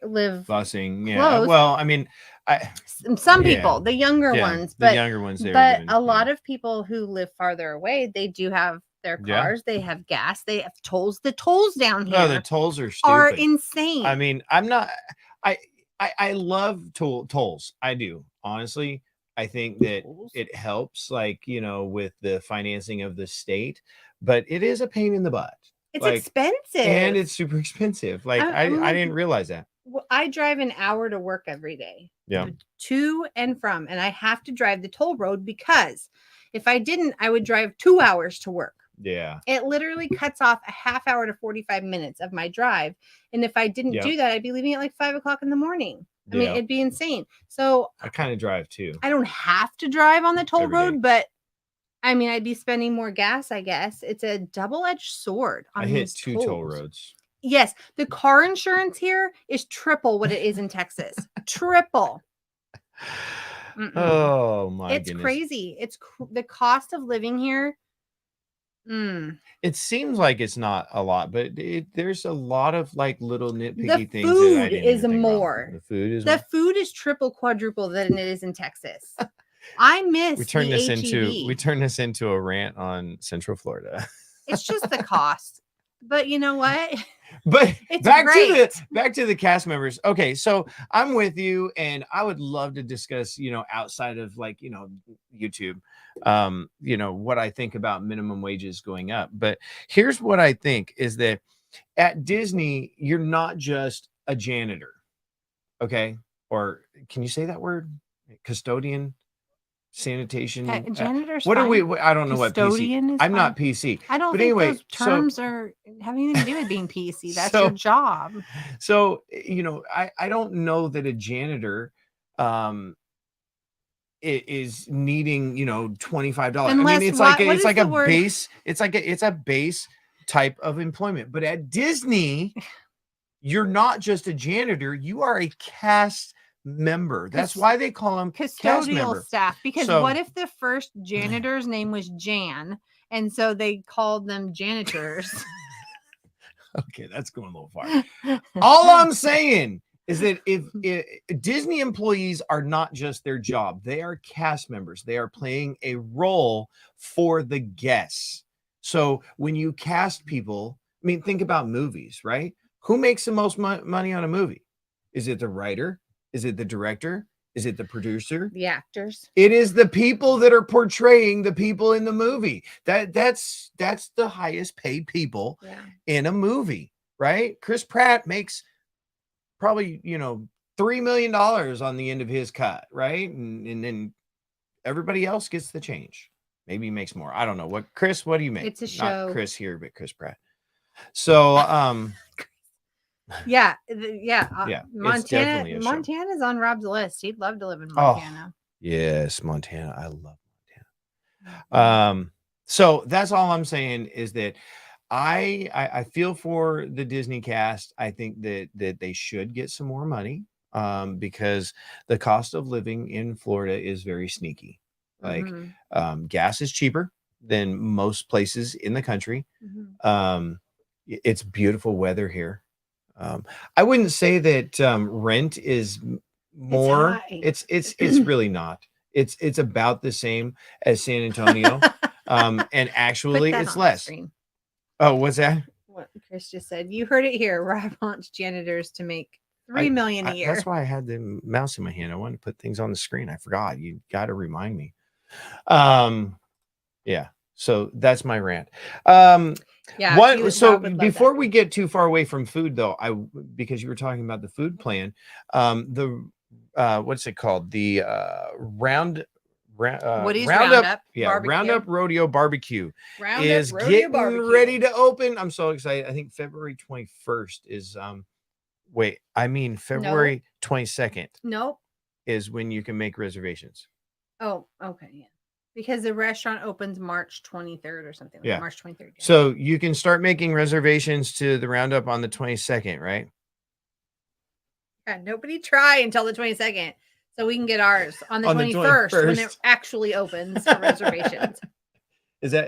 live busing. Yeah. close. Well, I mean, some people, the younger ones, but a lot of people who live farther away, they do have their cars. They have gas. They have tolls. The tolls down here. No, the tolls are stupid. Insane. I mean, I love tolls. I do. Honestly, I think that it helps, like, with the financing of the state, but it is a pain in the butt. It's expensive. And it's super expensive. Like, I didn't realize that. I drive an hour to work every day. Yeah. To and from. And I have to drive the toll road because if I didn't, I would drive 2 hours to work. Yeah. It literally cuts off a half hour to 45 minutes of my drive. And if I didn't do that, I'd be leaving at like 5 o'clock in the morning. I mean, it'd be insane. So I kind of drive too. I don't have to drive on the toll road, but I mean, I'd be spending more gas, I guess. It's a double-edged sword. I hit 2 toll roads. Yes. The car insurance here is triple what it is in Texas. Triple. Oh my goodness. It's crazy. It's the cost of living here. It seems like it's not a lot, but there's a lot of like little nitpicky things. The food is more. The food is triple, quadruple than it is in Texas. I miss. We turned this into a rant on Central Florida. It's just the cost. But you know what? But It's back great. to the cast members. Okay, so I'm with you, and I would love to discuss, outside of like, YouTube, what I think about minimum wages going up. But here's what I think is that at Disney, you're not just a janitor, okay? Or can you say that word? Custodian, sanitation. Janitor's What are fine. we? I don't know what PC. Custodian is I'm fine. not PC. I don't But think anyway, those terms are have anything to do with being PC. That's So- your job. So, I don't know that a janitor is needing, $25. I mean, Unless it's what like is a the word? base, it's a base type of employment. But at Disney, you're not just a janitor, you are a cast member. That's why they call them cast Custodial member. staff. Because So- what if the first janitor's name was Jan, and so they called them janitors? Okay, that's going a little far. All I'm saying is that if Disney employees are not just their job, they are cast members. They are playing a role for the guests. So when you cast people, I mean, think about movies, right? Who makes the most money on a movie? Is it the writer? Is it the director? Is it the producer? The actors. It is the people that are portraying the people in the movie. That's the highest paid people in a movie, right? Chris Pratt makes probably, $3 million on the end of his cut, right? And then everybody else gets the change. Maybe he makes more. I don't know. What do you make? It's a show. Not Chris here, but Chris Pratt. So Yeah. it's definitely a show. Montana's on Rob's list. He'd love to live in Montana. Yes, Montana. I love Montana. So that's all I'm saying is that I feel for the Disney cast. I think that they should get some more money because the cost of living in Florida is very sneaky. Like gas is cheaper than most places in the country. It's beautiful weather here. I wouldn't say that rent is more. It's really not. It's about the same as San Antonio. And actually it's less. Oh, what's that? What Chris just said. You heard it here. Rob wants janitors to make $3 million a year. That's why I had the mouse in my hand. I wanted to put things on the screen. I forgot. You got to remind me. Yeah. So that's my rant. Yeah. So before we get too far away from food, though, because you were talking about the food plan, what's it called? The Roundup Rodeo Barbecue is getting ready to open. I'm so excited. I think February 21st is February 22nd. Nope. Is when you can make reservations. Oh, okay, yeah. Because the restaurant opens March 23rd or something. Like March 23rd. Yeah. So you can start making reservations to the Roundup on the 22nd, right? Yeah, nobody try until the 22nd. So we can get ours on the 21st when it actually opens for reservations. Is the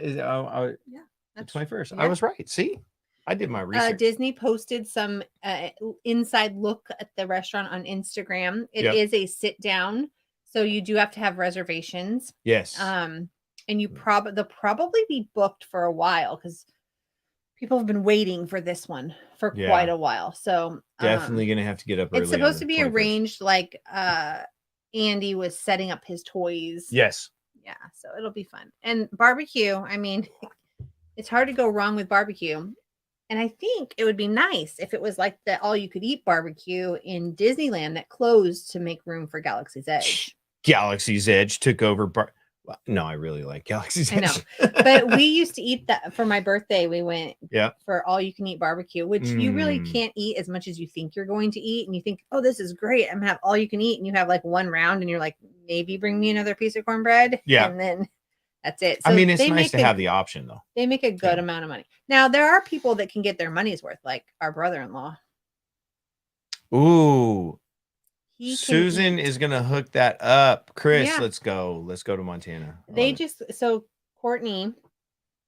21st? Yeah. I was right. See, I did my research. Disney posted some inside look at the restaurant on Instagram. It is a sit down, so you do have to have reservations. Yes. And they'll probably be booked for a while because people have been waiting for this one for quite a while. So definitely gonna have to get up early. It's supposed to be 21st. Arranged like Andy was setting up his toys. Yes. Yeah, so it'll be fun. And barbecue, I mean, it's hard to go wrong with barbecue. And I think it would be nice if it was like the all you could eat barbecue in Disneyland that closed to make room for Galaxy's Edge. Galaxy's Edge took over. No, I really like Galaxy's Edge. I know. But we used to eat that for my birthday. We went for all you can eat barbecue, which you really can't eat as much as you think you're going to eat. And you think, oh, this is great. I'm going to have all you can eat. And you have like one round and you're like, maybe bring me another piece of cornbread. Yeah. And then that's it. So I mean, it's nice to have the option though. They make a good amount of money. Now, there are people that can get their money's worth, like our brother-in-law. Ooh. Susan is gonna hook that up. Chris, let's go to Montana. So Courtney,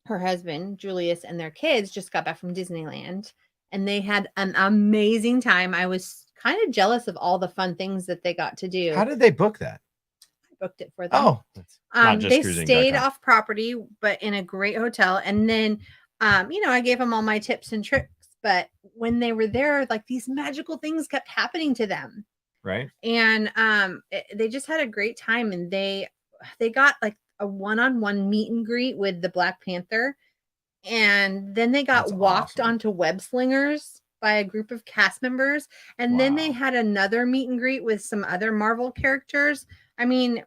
her husband Julius, and their kids just got back from Disneyland, and they had an amazing time. I was kind of jealous of all the fun things that they got to do. How did they book that? I booked it for them. Oh, they stayed off property, but in a great hotel, and then I gave them all my tips and tricks, but when they were there, like these magical things kept happening to them. Right. And they just had a great time, and they got like a one-on-one meet and greet with the Black Panther, and then they got That's walked awesome. onto web slingers by a group of cast members, and then they Wow. had another meet and greet with some other Marvel characters. I mean,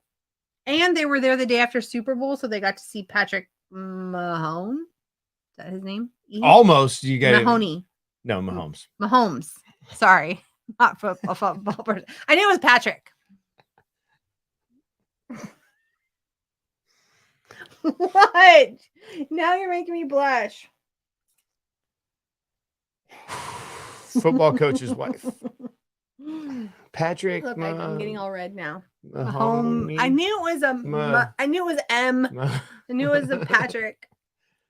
and they were there the day after Super Bowl, so they got to see Patrick Mahomes. Is that his name? Almost. You got Mahoney. No, Mahomes. Mahomes. Sorry, not football person. I knew it was Patrick. What? Now you're making me blush. Football coach's wife. Patrick. Look, I'm getting all red now. Mahoney. I knew it was I knew it was M. I knew it was a Patrick.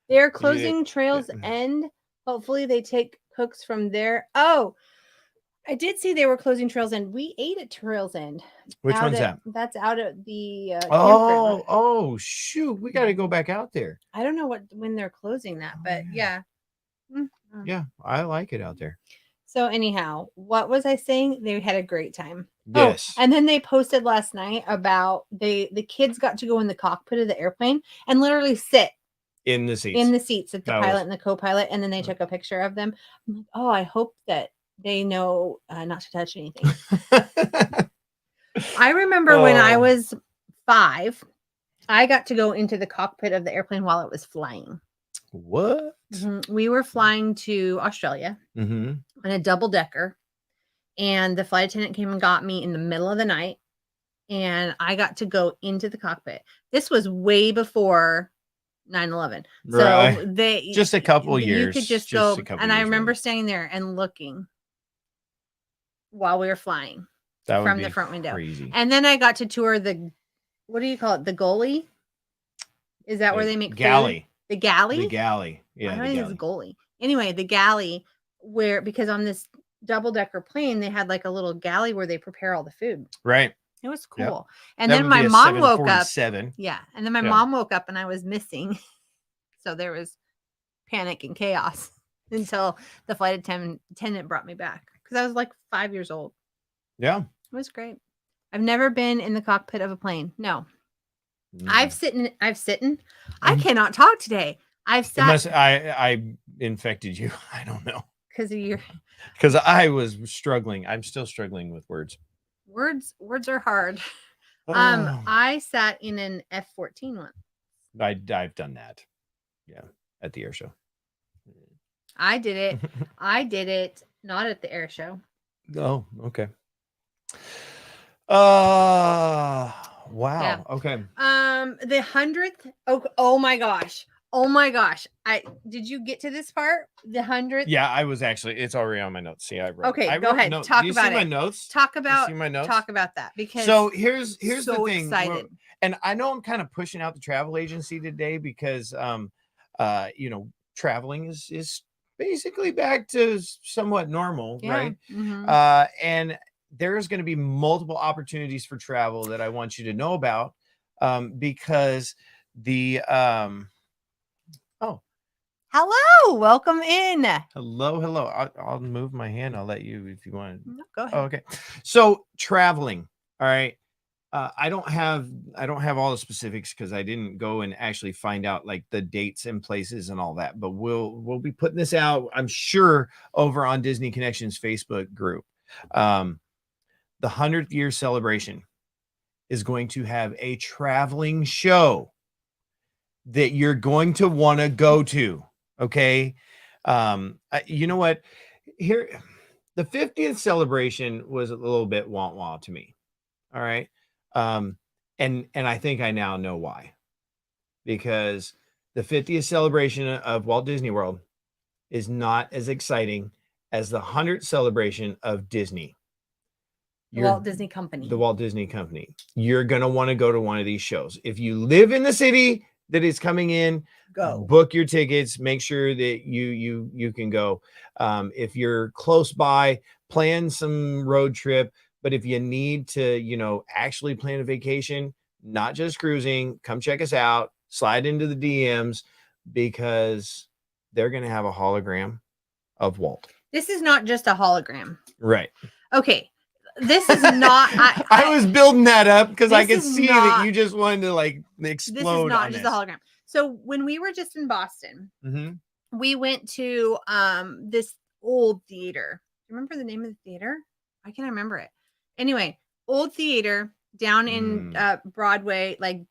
They're closing Trails End. Hopefully they take cooks from there. Oh, I did see they were closing Trails End. We ate at Trails End. Which one's that? That's out at the campground. Oh, shoot. We got to go back out there. I don't know when they're closing that, but yeah. Yeah, I like it out there. So anyhow, what was I saying? They had a great time. Yes. Oh, and then they posted last night about the kids got to go in the cockpit of the airplane and literally sit in the seats at the pilot and the co-pilot, and then they took a picture of them. I'm like, oh, I hope that they know not to touch anything. I remember when I was 5, I got to go into the cockpit of the airplane while it was flying. What? We were flying to Australia on a double decker, and the flight attendant came and got me in the middle of the night, and I got to go into the cockpit. This was way before 9/11. Right. So they just a couple years. You could just go, and I remember standing there and looking while we were flying from the front window. Crazy. And then I got to tour the, what do you call it? The goalie? Is that where they make galley? Food? The galley? The galley. Yeah. I think it's a goalie. Anyway, the galley because on this double decker plane, they had like a little galley where they prepare all the food. Right. It was cool. Yep. And then my mom woke up. Yeah. And then my mom woke up and I was missing. So there was panic and chaos until the flight attendant brought me back because I was like 5 years old. Yeah. It was great. I've never been in the cockpit of a plane. No. I've sitten. I cannot talk today. I've sat. Unless I infected you. I don't know. Because I was struggling. I'm still struggling with words. Words are hard. I sat in an F-14 once. I've done that. Yeah, at the air show. I did it. I did it not at the air show. Oh, okay. Wow. Yeah. Okay. The 100th. Oh my gosh. Oh my gosh. Did you get to this part? The 100th? Yeah, I was actually. It's already on my notes. See, I wrote. Okay, go ahead. Notes. Talk Do you about see it. My notes. Talk about. See my notes. Talk about that because. So here's the thing. Excited. And I know I'm kind of pushing out the travel agency today because traveling is basically back to somewhat normal, right? Mm-hmm. And there's going to be multiple opportunities for travel that I want you to know about because the hello, welcome in. Hello. I'll move my hand. I'll let you if you want. No, go ahead. Oh, okay. So traveling. All right. I don't have all the specifics because I didn't go and actually find out like the dates and places and all that. But we'll be putting this out, I'm sure, over on Disney Connections Facebook group. The 100th year celebration is going to have a traveling show that you're going to want to go to. Okay. You know what? Here, the 50th celebration was a little bit wah-wah to me. All right. And I think I now know why, because the 50th celebration of Walt Disney World is not as exciting as the 100th celebration of Disney. The Walt Disney Company. The Walt Disney Company. You're going to want to go to one of these shows. If you live in the city that is coming in, book your tickets, make sure that you can go. If you're close by, plan some road trip. But if you need to, actually plan a vacation, not just cruising, come check us out, slide into the DMs because they're going to have a hologram of Walt. This is not just a hologram. Right. Okay. This is not. I was building that up because I could This is see that not- you just wanted to like This is explode not on just this. a hologram. So when we were just in Boston, Mhm. we went to this old theater. Do you remember the name of the theater? I can't remember it. Anyway, old theater down in Broadway, like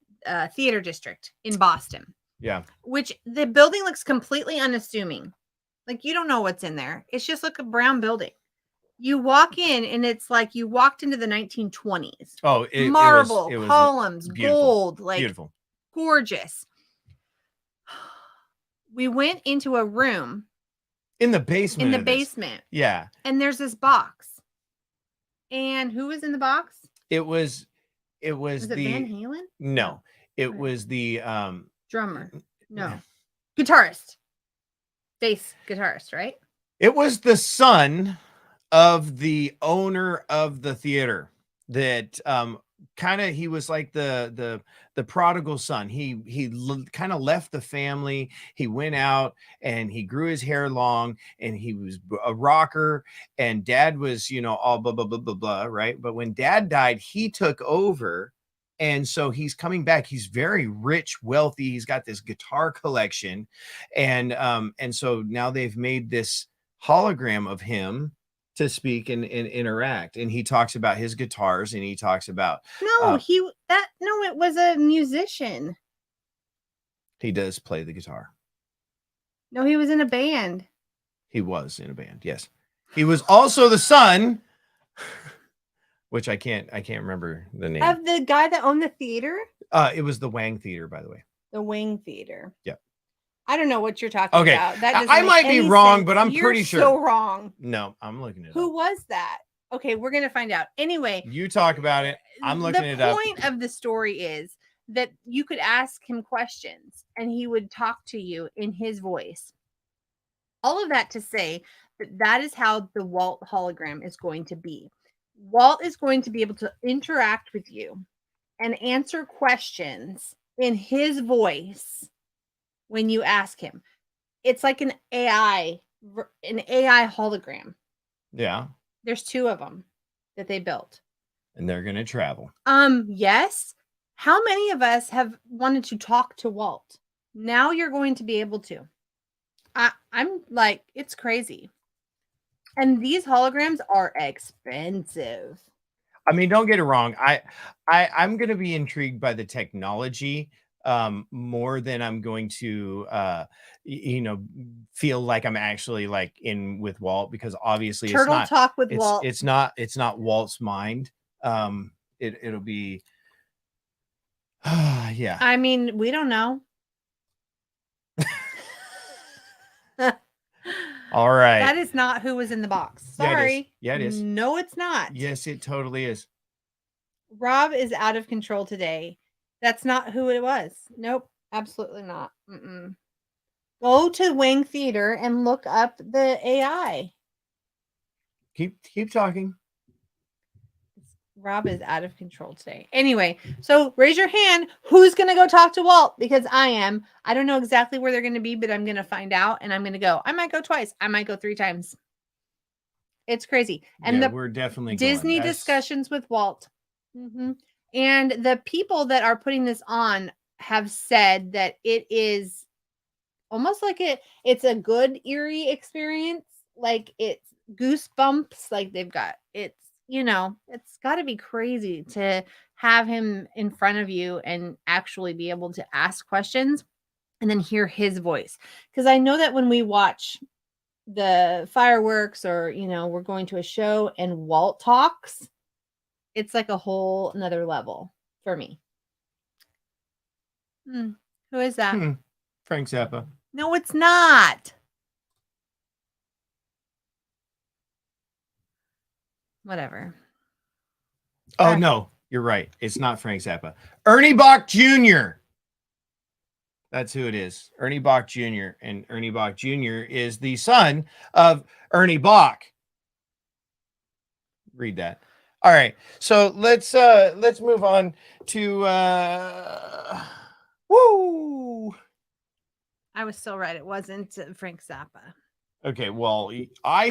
theater district in Boston. Yeah. Which the building looks completely unassuming. Like you don't know what's in there. It's just like a brown building. You walk in and it's like you walked into the 1920s. Oh, marble, it was columns, beautiful. gold, like Beautiful. gorgeous. We went into a room In the basement. in the basement. Yeah. And there's this box. And who was in the box? It was Was it the Van Halen? no. It Okay. was the Drummer. No. Guitarist. Bass guitarist, right? it was the son of the owner of the theater that kind of he was like the prodigal son. He kind of left the family. He went out and he grew his hair long and he was a rocker, and dad was, you know, all blah blah blah blah blah, right? But when dad died, he took over. And so he's coming back. He's very rich, wealthy. He's got this guitar collection. And so now they've made this hologram of him to speak and interact. And he talks about his guitars and he talks about No, it was a musician. he does play the guitar. No, he was in a band. He was in a band, yes. He was also the son, which I can't remember the name. Of the guy that owned the theater? It was the Wang Theater, by the way. The Wing Theater. Yep. I don't know what you're talking Okay. about. That doesn't I make might be any wrong, sense. but I'm You're pretty sure. so wrong. No, I'm looking it Who up. was that? Okay, we're gonna find out. Anyway, You talk about it. I'm looking it up. The point of the story is that you could ask him questions and he would talk to you in his voice. All of that to say that is how the Walt hologram is going to be. Walt is going to be able to interact with you and answer questions in his voice when you ask him. It's like an AI hologram. Yeah. There's 2 of them that they built. And they're going to travel. Yes. How many of us have wanted to talk to Walt? Now you're going to be able to. I'm like, it's crazy. And these holograms are expensive. I mean, don't get it wrong. I'm going to be intrigued by the technology more than I'm going to feel like I'm actually like in with Walt, because obviously Turtle talk with Walt. It's not Walt's mind. It'll be yeah. I mean, we don't know. All right. That is not who was in the box. Sorry. Yeah, it is. No, it's not. Yes, it totally is. Rob is out of control today. That's not who it was. Nope, absolutely not. Go to Wang Theater and look up the AI. Keep talking. Rob is out of control today. Anyway, so raise your hand. Who's going to go talk to Walt? Because I am. I don't know exactly where they're going to be, but I'm going to find out and I'm going to go. I might go twice. I might go 3 times. It's crazy. And we're definitely Disney discussions with Walt. And the people that are putting this on have said that it is almost like it's a good eerie experience. Like it's goosebumps. Like they've got it's. It's got to be crazy to have him in front of you and actually be able to ask questions and then hear his voice. Because I know that when we watch the fireworks or, we're going to a show and Walt talks, it's like a whole another level for me. Who is that? Frank Zappa. No, it's not. Whatever. Oh, no, you're right. It's not Frank Zappa. Ernie Bach Jr. That's who it is. Ernie Bach Jr. And Ernie Bach Jr. is the son of Ernie Bach. Read that. All right. So let's move on to woo. I was still right. It wasn't Frank Zappa. Okay, well, I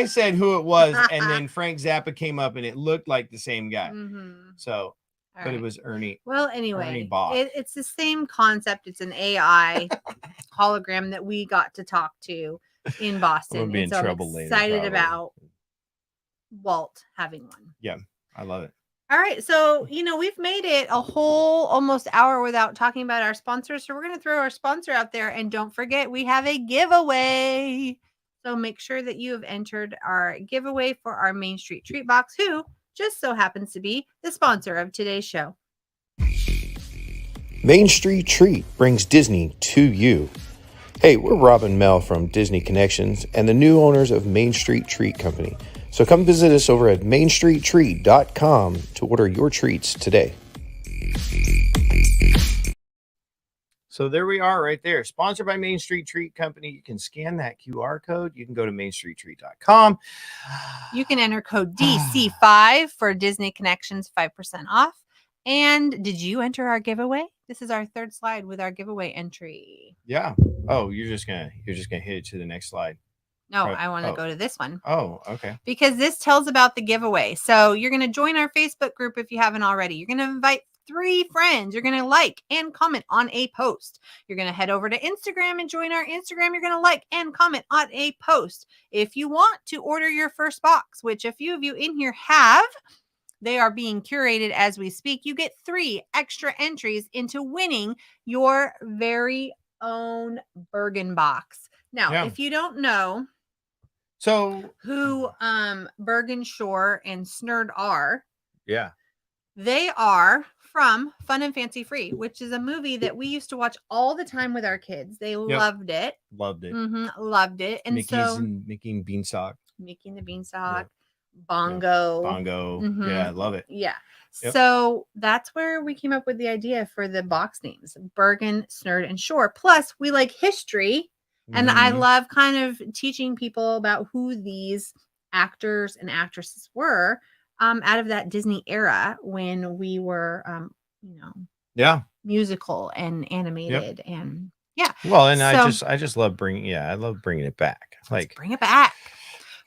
said who it was, and then Frank Zappa came up, and it looked like the same guy. Mm-hmm. So, All but it right. was Ernie. Well, Ernie anyway, Bach. it's the same concept. It's an AI hologram that we got to talk to in I'm Boston. gonna be in And so trouble I'm later. excited Probably. about Walt having one. Yeah, I love it. All right. So, we've made it a whole almost hour without talking about our sponsors. So we're going to throw our sponsor out there. And don't forget, we have a giveaway. So make sure that you have entered our giveaway for our Main Street Treat Box, who just so happens to be the sponsor of today's show. Main Street Treat brings Disney to you. Hey, we're Rob and Mel from Disney Connections and the new owners of Main Street Treat Company. So come visit us over at mainstreettreat.com to order your treats today. So there we are right there. Sponsored by Main Street Treat Company. You can scan that QR code. You can go to mainstreettreat.com. You can enter code DC5 for Disney Connections 5% off. And did you enter our giveaway? This is our third slide with our giveaway entry. Yeah. Oh, you're just gonna hit it to the next slide. No, Right. I want to go to this one. Oh, okay. Because this tells about the giveaway. So you're going to join our Facebook group if you haven't already. You're going to invite 3 friends. You're going to like and comment on a post. You're going to head over to Instagram and join our Instagram. You're going to like and comment on a post. If you want to order your first box, which a few of you in here have, they are being curated as we speak. You get 3 extra entries into winning your very own Bergen box. Now, if you don't know, so who Bergen Shore and Snurd are. Yeah. They are from Fun and Fancy Free, which is a movie that we used to watch all the time with our kids. They loved it. Loved it. Loved it. And Mickey and Beanstalk. Mickey and the Beanstalk. Bongo. Bongo. Yeah, I love it. Yeah. So that's where we came up with the idea for the box names, Bergen, Snurd, and Shore. Plus, we like history. And I love kind of teaching people about who these actors and actresses were out of that Disney era when we were, musical and animated and Well, and so, I just love bringing it back. Like bring it back.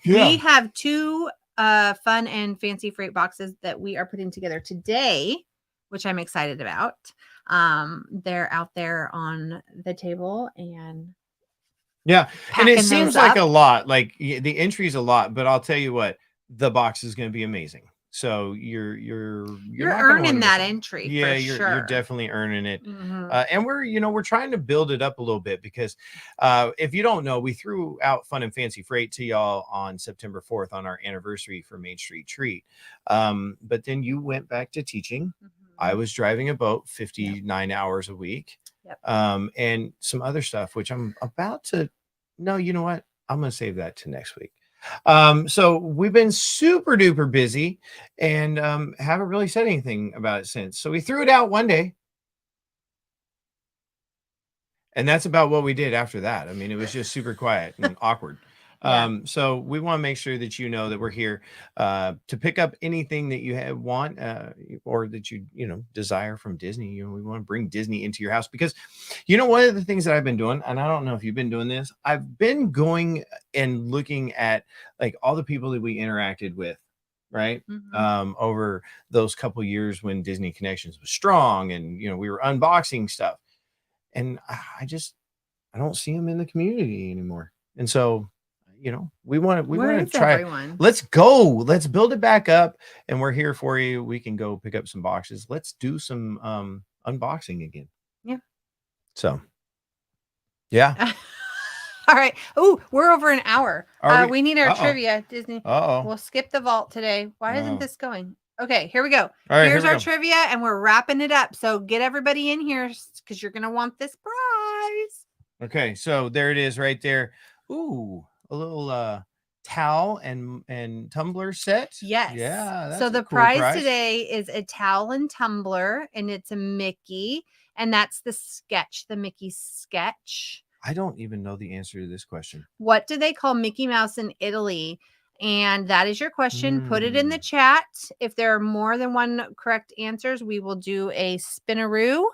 Yeah. We have 2 Fun and Fancy Freight boxes that we are putting together today, which I'm excited about. They're out there on the table and and it seems like a lot, like the entry is a lot, but I'll tell you what, the box is going to be amazing. So you're earning that entry. Yeah, for you're definitely earning it. And we're trying to build it up a little bit because if you don't know, we threw out Fun and Fancy Freight to y'all on September 4th on our anniversary for Main Street Treat. But then you went back to teaching. I was driving a boat 59 hours a week. And some other stuff, which I'm about to, no, you know what? I'm going to save that to next week. So we've been super duper busy and haven't really said anything about it since. So we threw it out one day. And that's about what we did after that. I mean, it was just super quiet and awkward. So we want to make sure that you know that we're here to pick up anything that you want or that you desire from Disney. We want to bring Disney into your house because one of the things that I've been doing, and I don't know if you've been doing this, I've been going and looking at like all the people that we interacted with, right? Over those couple years when Disney Connections was strong and we were unboxing stuff, and I don't see them in the community anymore. And so we want to try. Everyone? Let's go. Let's build it back up. And we're here for you. We can go pick up some boxes. Let's do some unboxing again. Yeah. So, yeah. All right. Oh, we're over an hour. We need our trivia, Disney. We'll skip the vault today. Why isn't this going? Okay, here we go. All right, here's our trivia, and we're wrapping it up. So get everybody in here because you're going to want this prize. Okay, so there it is right there. Ooh. A little towel and tumbler set. Yes. Yeah. That's so the cool prize today is a towel and tumbler, and it's a Mickey, and that's the Mickey sketch. I don't even know the answer to this question. What do they call Mickey Mouse in Italy? And that is your question. Put it in the chat. If there are more than one correct answers, we will do a spinaroo.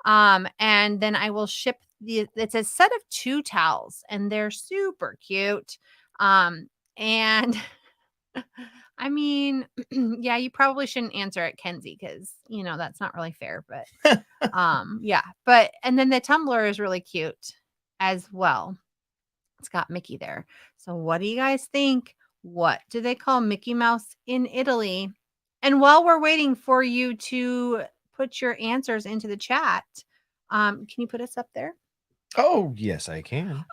And then I will ship it's a set of 2 towels, and they're super cute. And I mean, yeah, you probably shouldn't answer it, Kenzie, because that's not really fair. But yeah. But and then the tumbler is really cute as well. It's got Mickey there. So what do you guys think? What do they call Mickey Mouse in Italy? And while we're waiting for you to put your answers into the chat, can you put us up there? Oh, yes, I can.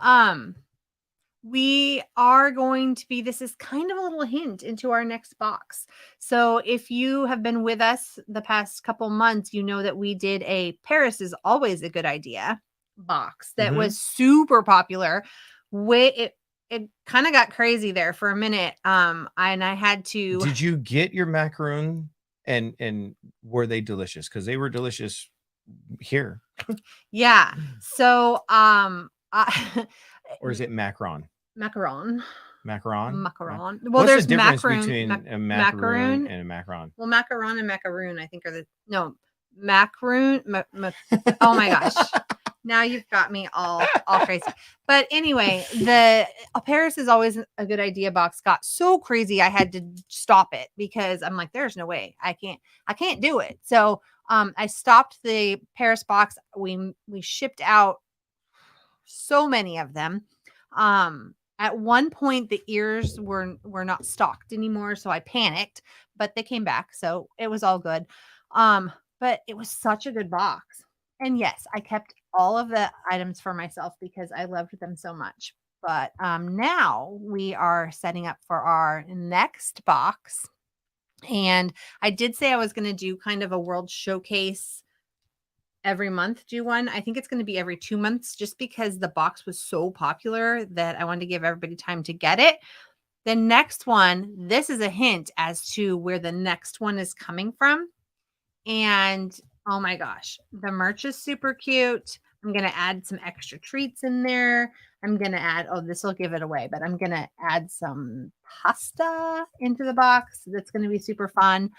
We are going to be, this is kind of a little hint into our next box. So if you have been with us the past couple months, you know that we did a Paris is always a good idea box that was super popular. It kind of got crazy there for a minute. And I had to. Did you get your macaroon and were they delicious? Because they were delicious here. Yeah. So or is it macaron? Macaron. Macaron? Macaron. Well, What's there's the difference macaroon, between a macaroon and a macaron? Well, macaron and macaroon, I think, are macaroon. Oh my gosh. Now you've got me all crazy. But anyway, the Paris is always a good idea box got so crazy I had to stop it because I'm like, there's no way. I can't do it. So I stopped the Paris box. We shipped out so many of them. At one point the ears were not stocked anymore, so I panicked, but they came back, so it was all good. But it was such a good box. And yes, I kept all of the items for myself because I loved them so much. But now we are setting up for our next box. And I did say I was going to do kind of a world showcase every month, do one. I think it's going to be every 2 months just because the box was so popular that I wanted to give everybody time to get it. The next one, this is a hint as to where the next one is coming from. And oh my gosh, the merch is super cute. I'm going to add some extra treats in there. I'm going to add, this will give it away, but I'm going to add some pasta into the box. That's going to be super fun.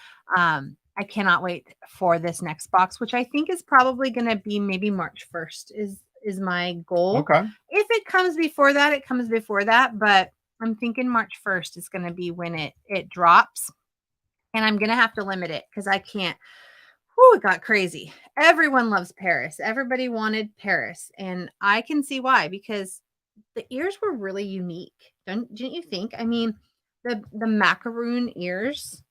I cannot wait for this next box, which I think is probably going to be maybe March 1st is my goal. Okay. If it comes before that, it comes before that. But I'm thinking March 1st is going to be when it drops. And I'm going to have to limit it because I can't. It got crazy. Everyone loves Paris. Everybody wanted Paris. And I can see why, because the ears were really unique. Didn't you think? I mean, the macaroon ears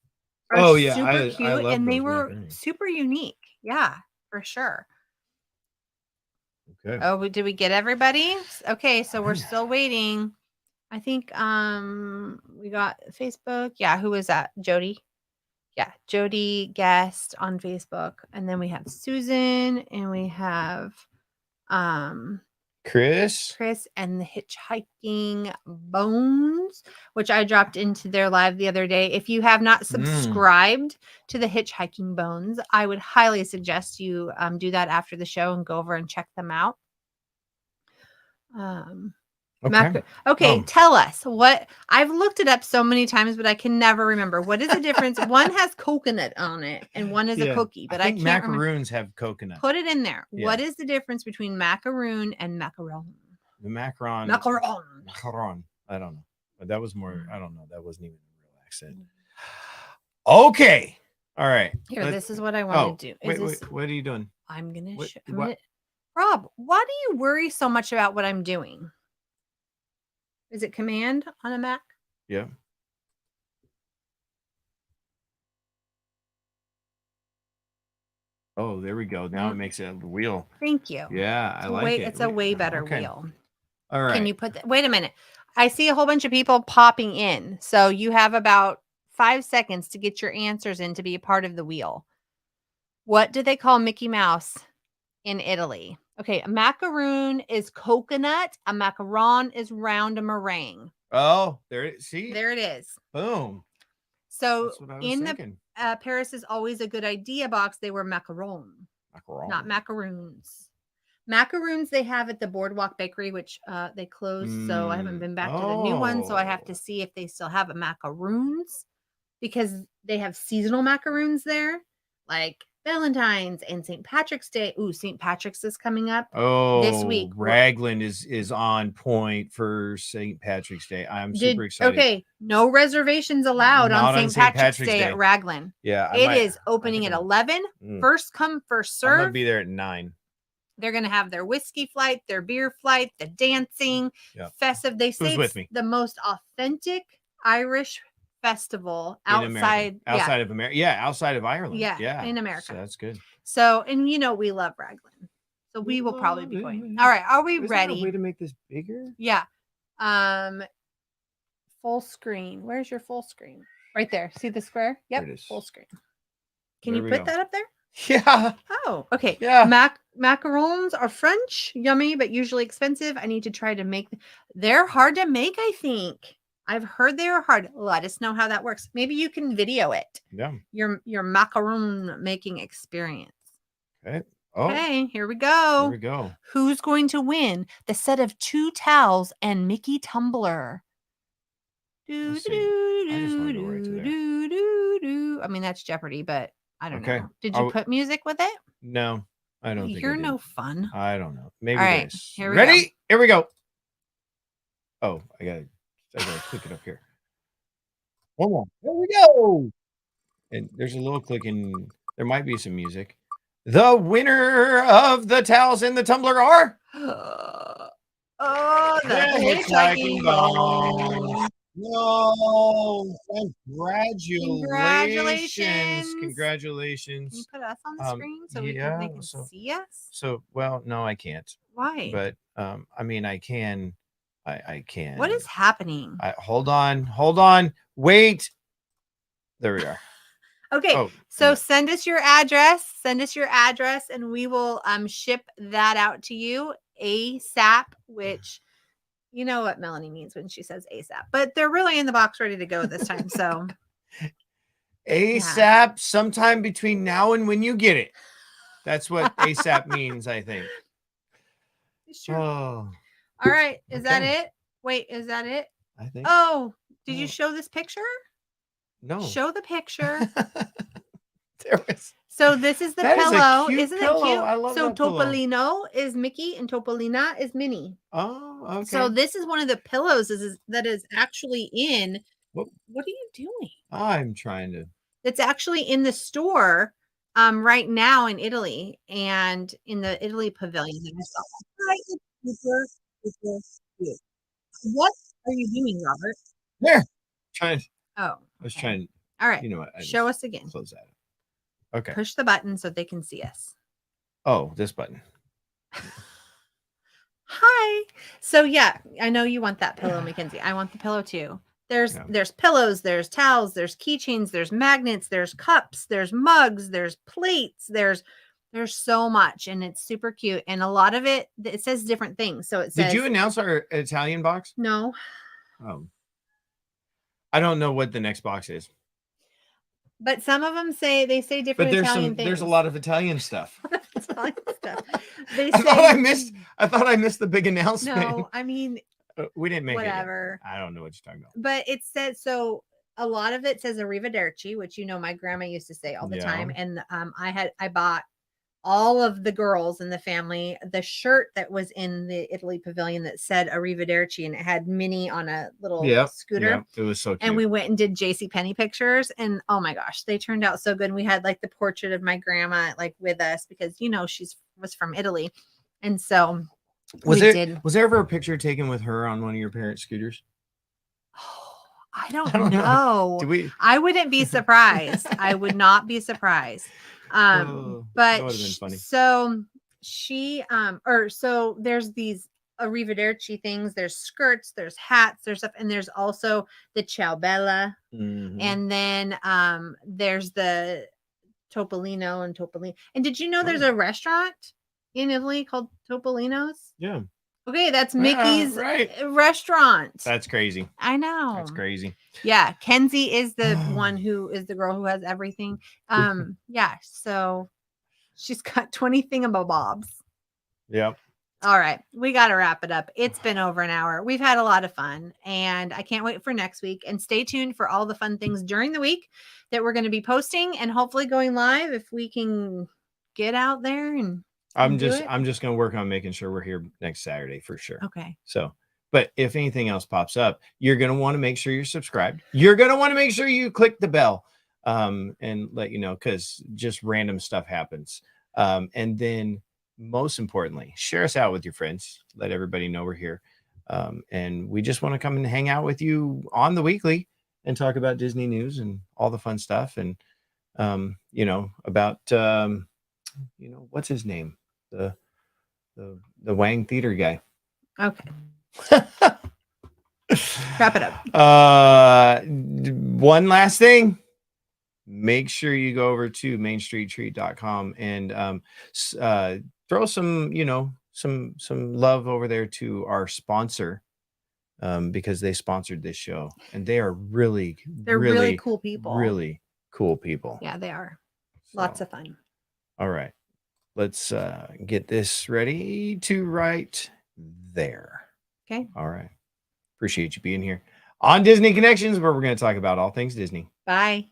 are super cute, and they were super unique. Yeah, for sure. Okay. Oh, did we get everybody? Okay, so we're still waiting. I think we got Facebook. Yeah, who was that? Jody. Yeah, Jody guest on Facebook, and then we have Susan, and we have Chris and the Hitchhiking Bones, which I dropped into their live the other day. If you have not subscribed to the Hitchhiking Bones, I would highly suggest you do that after the show and go over and check them out. Okay. Tell us what I've looked it up so many times, but I can never remember. What is the difference? One has coconut on it and one is a cookie, but I can't macaroons remember. Have coconut. Put it in there. Yeah. What is the difference between macaroon and macaron? The macaron. Macaron. I don't know. But that was more, I don't know. That wasn't even a real accent. Okay. All right. Here, this is what I want to do. Wait, what are you doing? I'm going to Rob, why do you worry so much about what I'm doing? Is it Command on a Mac? Yeah. Oh, there we go. Now it makes it a wheel. Thank you. Yeah, I like it. It's a way better wheel. All right. Can you wait a minute. I see a whole bunch of people popping in. So you have about 5 seconds to get your answers in to be a part of the wheel. What do they call Mickey Mouse in Italy? Okay, a macaroon is coconut. A macaron is round, a meringue. Oh, there it is. Boom. So in thinking. The Paris is always a good idea box. They were macaron, not macaroons. Macaroons they have at the Boardwalk Bakery, which they closed. So I haven't been back to the new one. So I have to see if they still have a macaroons because they have seasonal macaroons there. Like Valentine's and St. Patrick's Day. Ooh, St. Patrick's is coming up. Oh, week. Raglan is on point for St. Patrick's Day. I'm super excited. Okay, no reservations allowed Not on on St. St. Patrick's Patrick's Day Day. at Raglan. Yeah, It is opening at 11. First come, first I'm gonna serve. be there at 9. They're going to have their whiskey flight, their beer flight, the dancing, festive. They say with it's me? the most authentic Irish festival In America. outside of America. Yeah, outside of Ireland. Yeah, in So America. that's good. So, and you know, we love Raglan. So we will probably be going. All right. Are we Is ready? there a way to make this bigger? Yeah. Full screen. Where's your full screen? Right there. See the square? Yep. There it is. Full screen. Can you put that up there? Yeah. Oh, okay. Yeah. Macarons are French, yummy, but usually expensive. I need to try to make. They're hard to make, I think. I've heard they are hard. Let us know how that works. Maybe you can video it. Yeah. Your macaron making experience. Okay. Oh. Okay, here we go. Here we go. Who's going to win the set of 2 towels and Mickey tumbler? Let's see. I just want to go right to there. I mean, that's Jeopardy, but I don't Okay. know. Did you put music with it? No, I don't think I You're did. no fun. I don't know. Maybe All right, this. here we Ready? go. Here we go. Oh, I gotta click it up here. One more. There we go. And there's a little clicking. There might be some music. The winner of the towels and the tumbler are Oh, the hitchhiking gong. No, congratulations. Can you put us on the screen so they can see us? So, well, no, I can't. Why? But I mean, I can. I can. What is happening? Hold on. Wait. There we are. Okay, so send us your address. And we will ship that out to you ASAP, which you know what Melanie means when she says ASAP. But they're really in the box ready to go this time. So ASAP sometime between now and when you get it. That's what ASAP means, I think. Sure. Oh. All right. Is that it? Wait, is that it? I think. Oh, did you show this picture? No. Show the picture. There was. So this is the pillow. Isn't it cute? I love that pillow. Topolino is Mickey and Topolina is Minnie. Oh, okay. So this is one of the pillows that is actually in. What are you doing? I'm trying to. It's actually in the store right now in Italy and in the Italy pavilion. What are you doing, Robert? There. Trying. Oh. I was trying. All right. You know what? Show us again. Close that. Okay. Push the button so they can see us. Oh, this button. Hi. So yeah, I know you want that pillow, Mackenzie. I want the pillow too. There's pillows, there's towels, there's keychains, there's magnets, there's cups, there's mugs, there's plates, there's so much, and it's super cute. And a lot of it says different things. So it says. Did you announce our Italian box? No. Oh. I don't know what the next box is. But some of them say different Italian things. There's a lot of Italian stuff. They say, I thought I missed the big announcement. No, I mean we didn't make whatever. I don't know what you're talking about. But it says so. A lot of it says arrivederci, which you know my grandma used to say all the time, and I bought all of the girls in the family the shirt that was in the Italy pavilion that said arrivederci, and it had Minnie on a little scooter. Yeah, it was so cute. And we went and did JCPenney pictures, and oh my gosh, they turned out so good. And we had like the portrait of my grandma like with us because you know was from Italy, and so was there ever a picture taken with her on one of your parents' scooters? Oh, I don't know. I wouldn't be surprised. I would not be surprised. But that would have been funny. So she so there's these arrivederci things, there's skirts, there's hats, there's stuff, and there's also the ciao bella, and then there's the Topolino and Topolino. And did you know there's a restaurant in Italy called Topolino's? Yeah. Okay, that's Mickey's restaurant. That's crazy. I know. That's crazy. Yeah, Kenzie is the one who is the girl who has everything. Yeah, so she's got 20 thingamabobs. Yep. All right, we got to wrap it up. It's been over an hour. We've had a lot of fun, and I can't wait for next week. And stay tuned for all the fun things during the week that we're going to be posting and hopefully going live if we can get out there and I'm do just it. I'm just gonna work on making sure we're here next Saturday for sure. Okay. So, but if anything else pops up, you're gonna want to make sure you're subscribed. You're gonna want to make sure you click the bell, and let you know, because just random stuff happens. And then most importantly, share us out with your friends. Let everybody know we're here. And we just want to come and hang out with you on the weekly and talk about Disney news and all the fun stuff. And about what's his name? The Wang Theater guy. Okay. Wrap it up. One last thing. Make sure you go over to mainstreettreat.com and throw some love over there to our sponsor, because they sponsored this show and they are really cool people. Really cool people. Yeah, they are. So, Lots of fun. all right. Let's get this ready to write there. Okay. All right. Appreciate you being here on Disney Connections, where we're going to talk about all things Disney. Bye.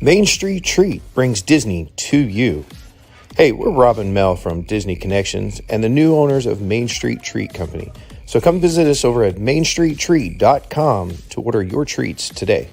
Main Street Treat brings Disney to you. Hey, we're Rob and Mel from Disney Connections and the new owners of Main Street Treat Company. So come visit us over at mainstreettreat.com to order your treats today.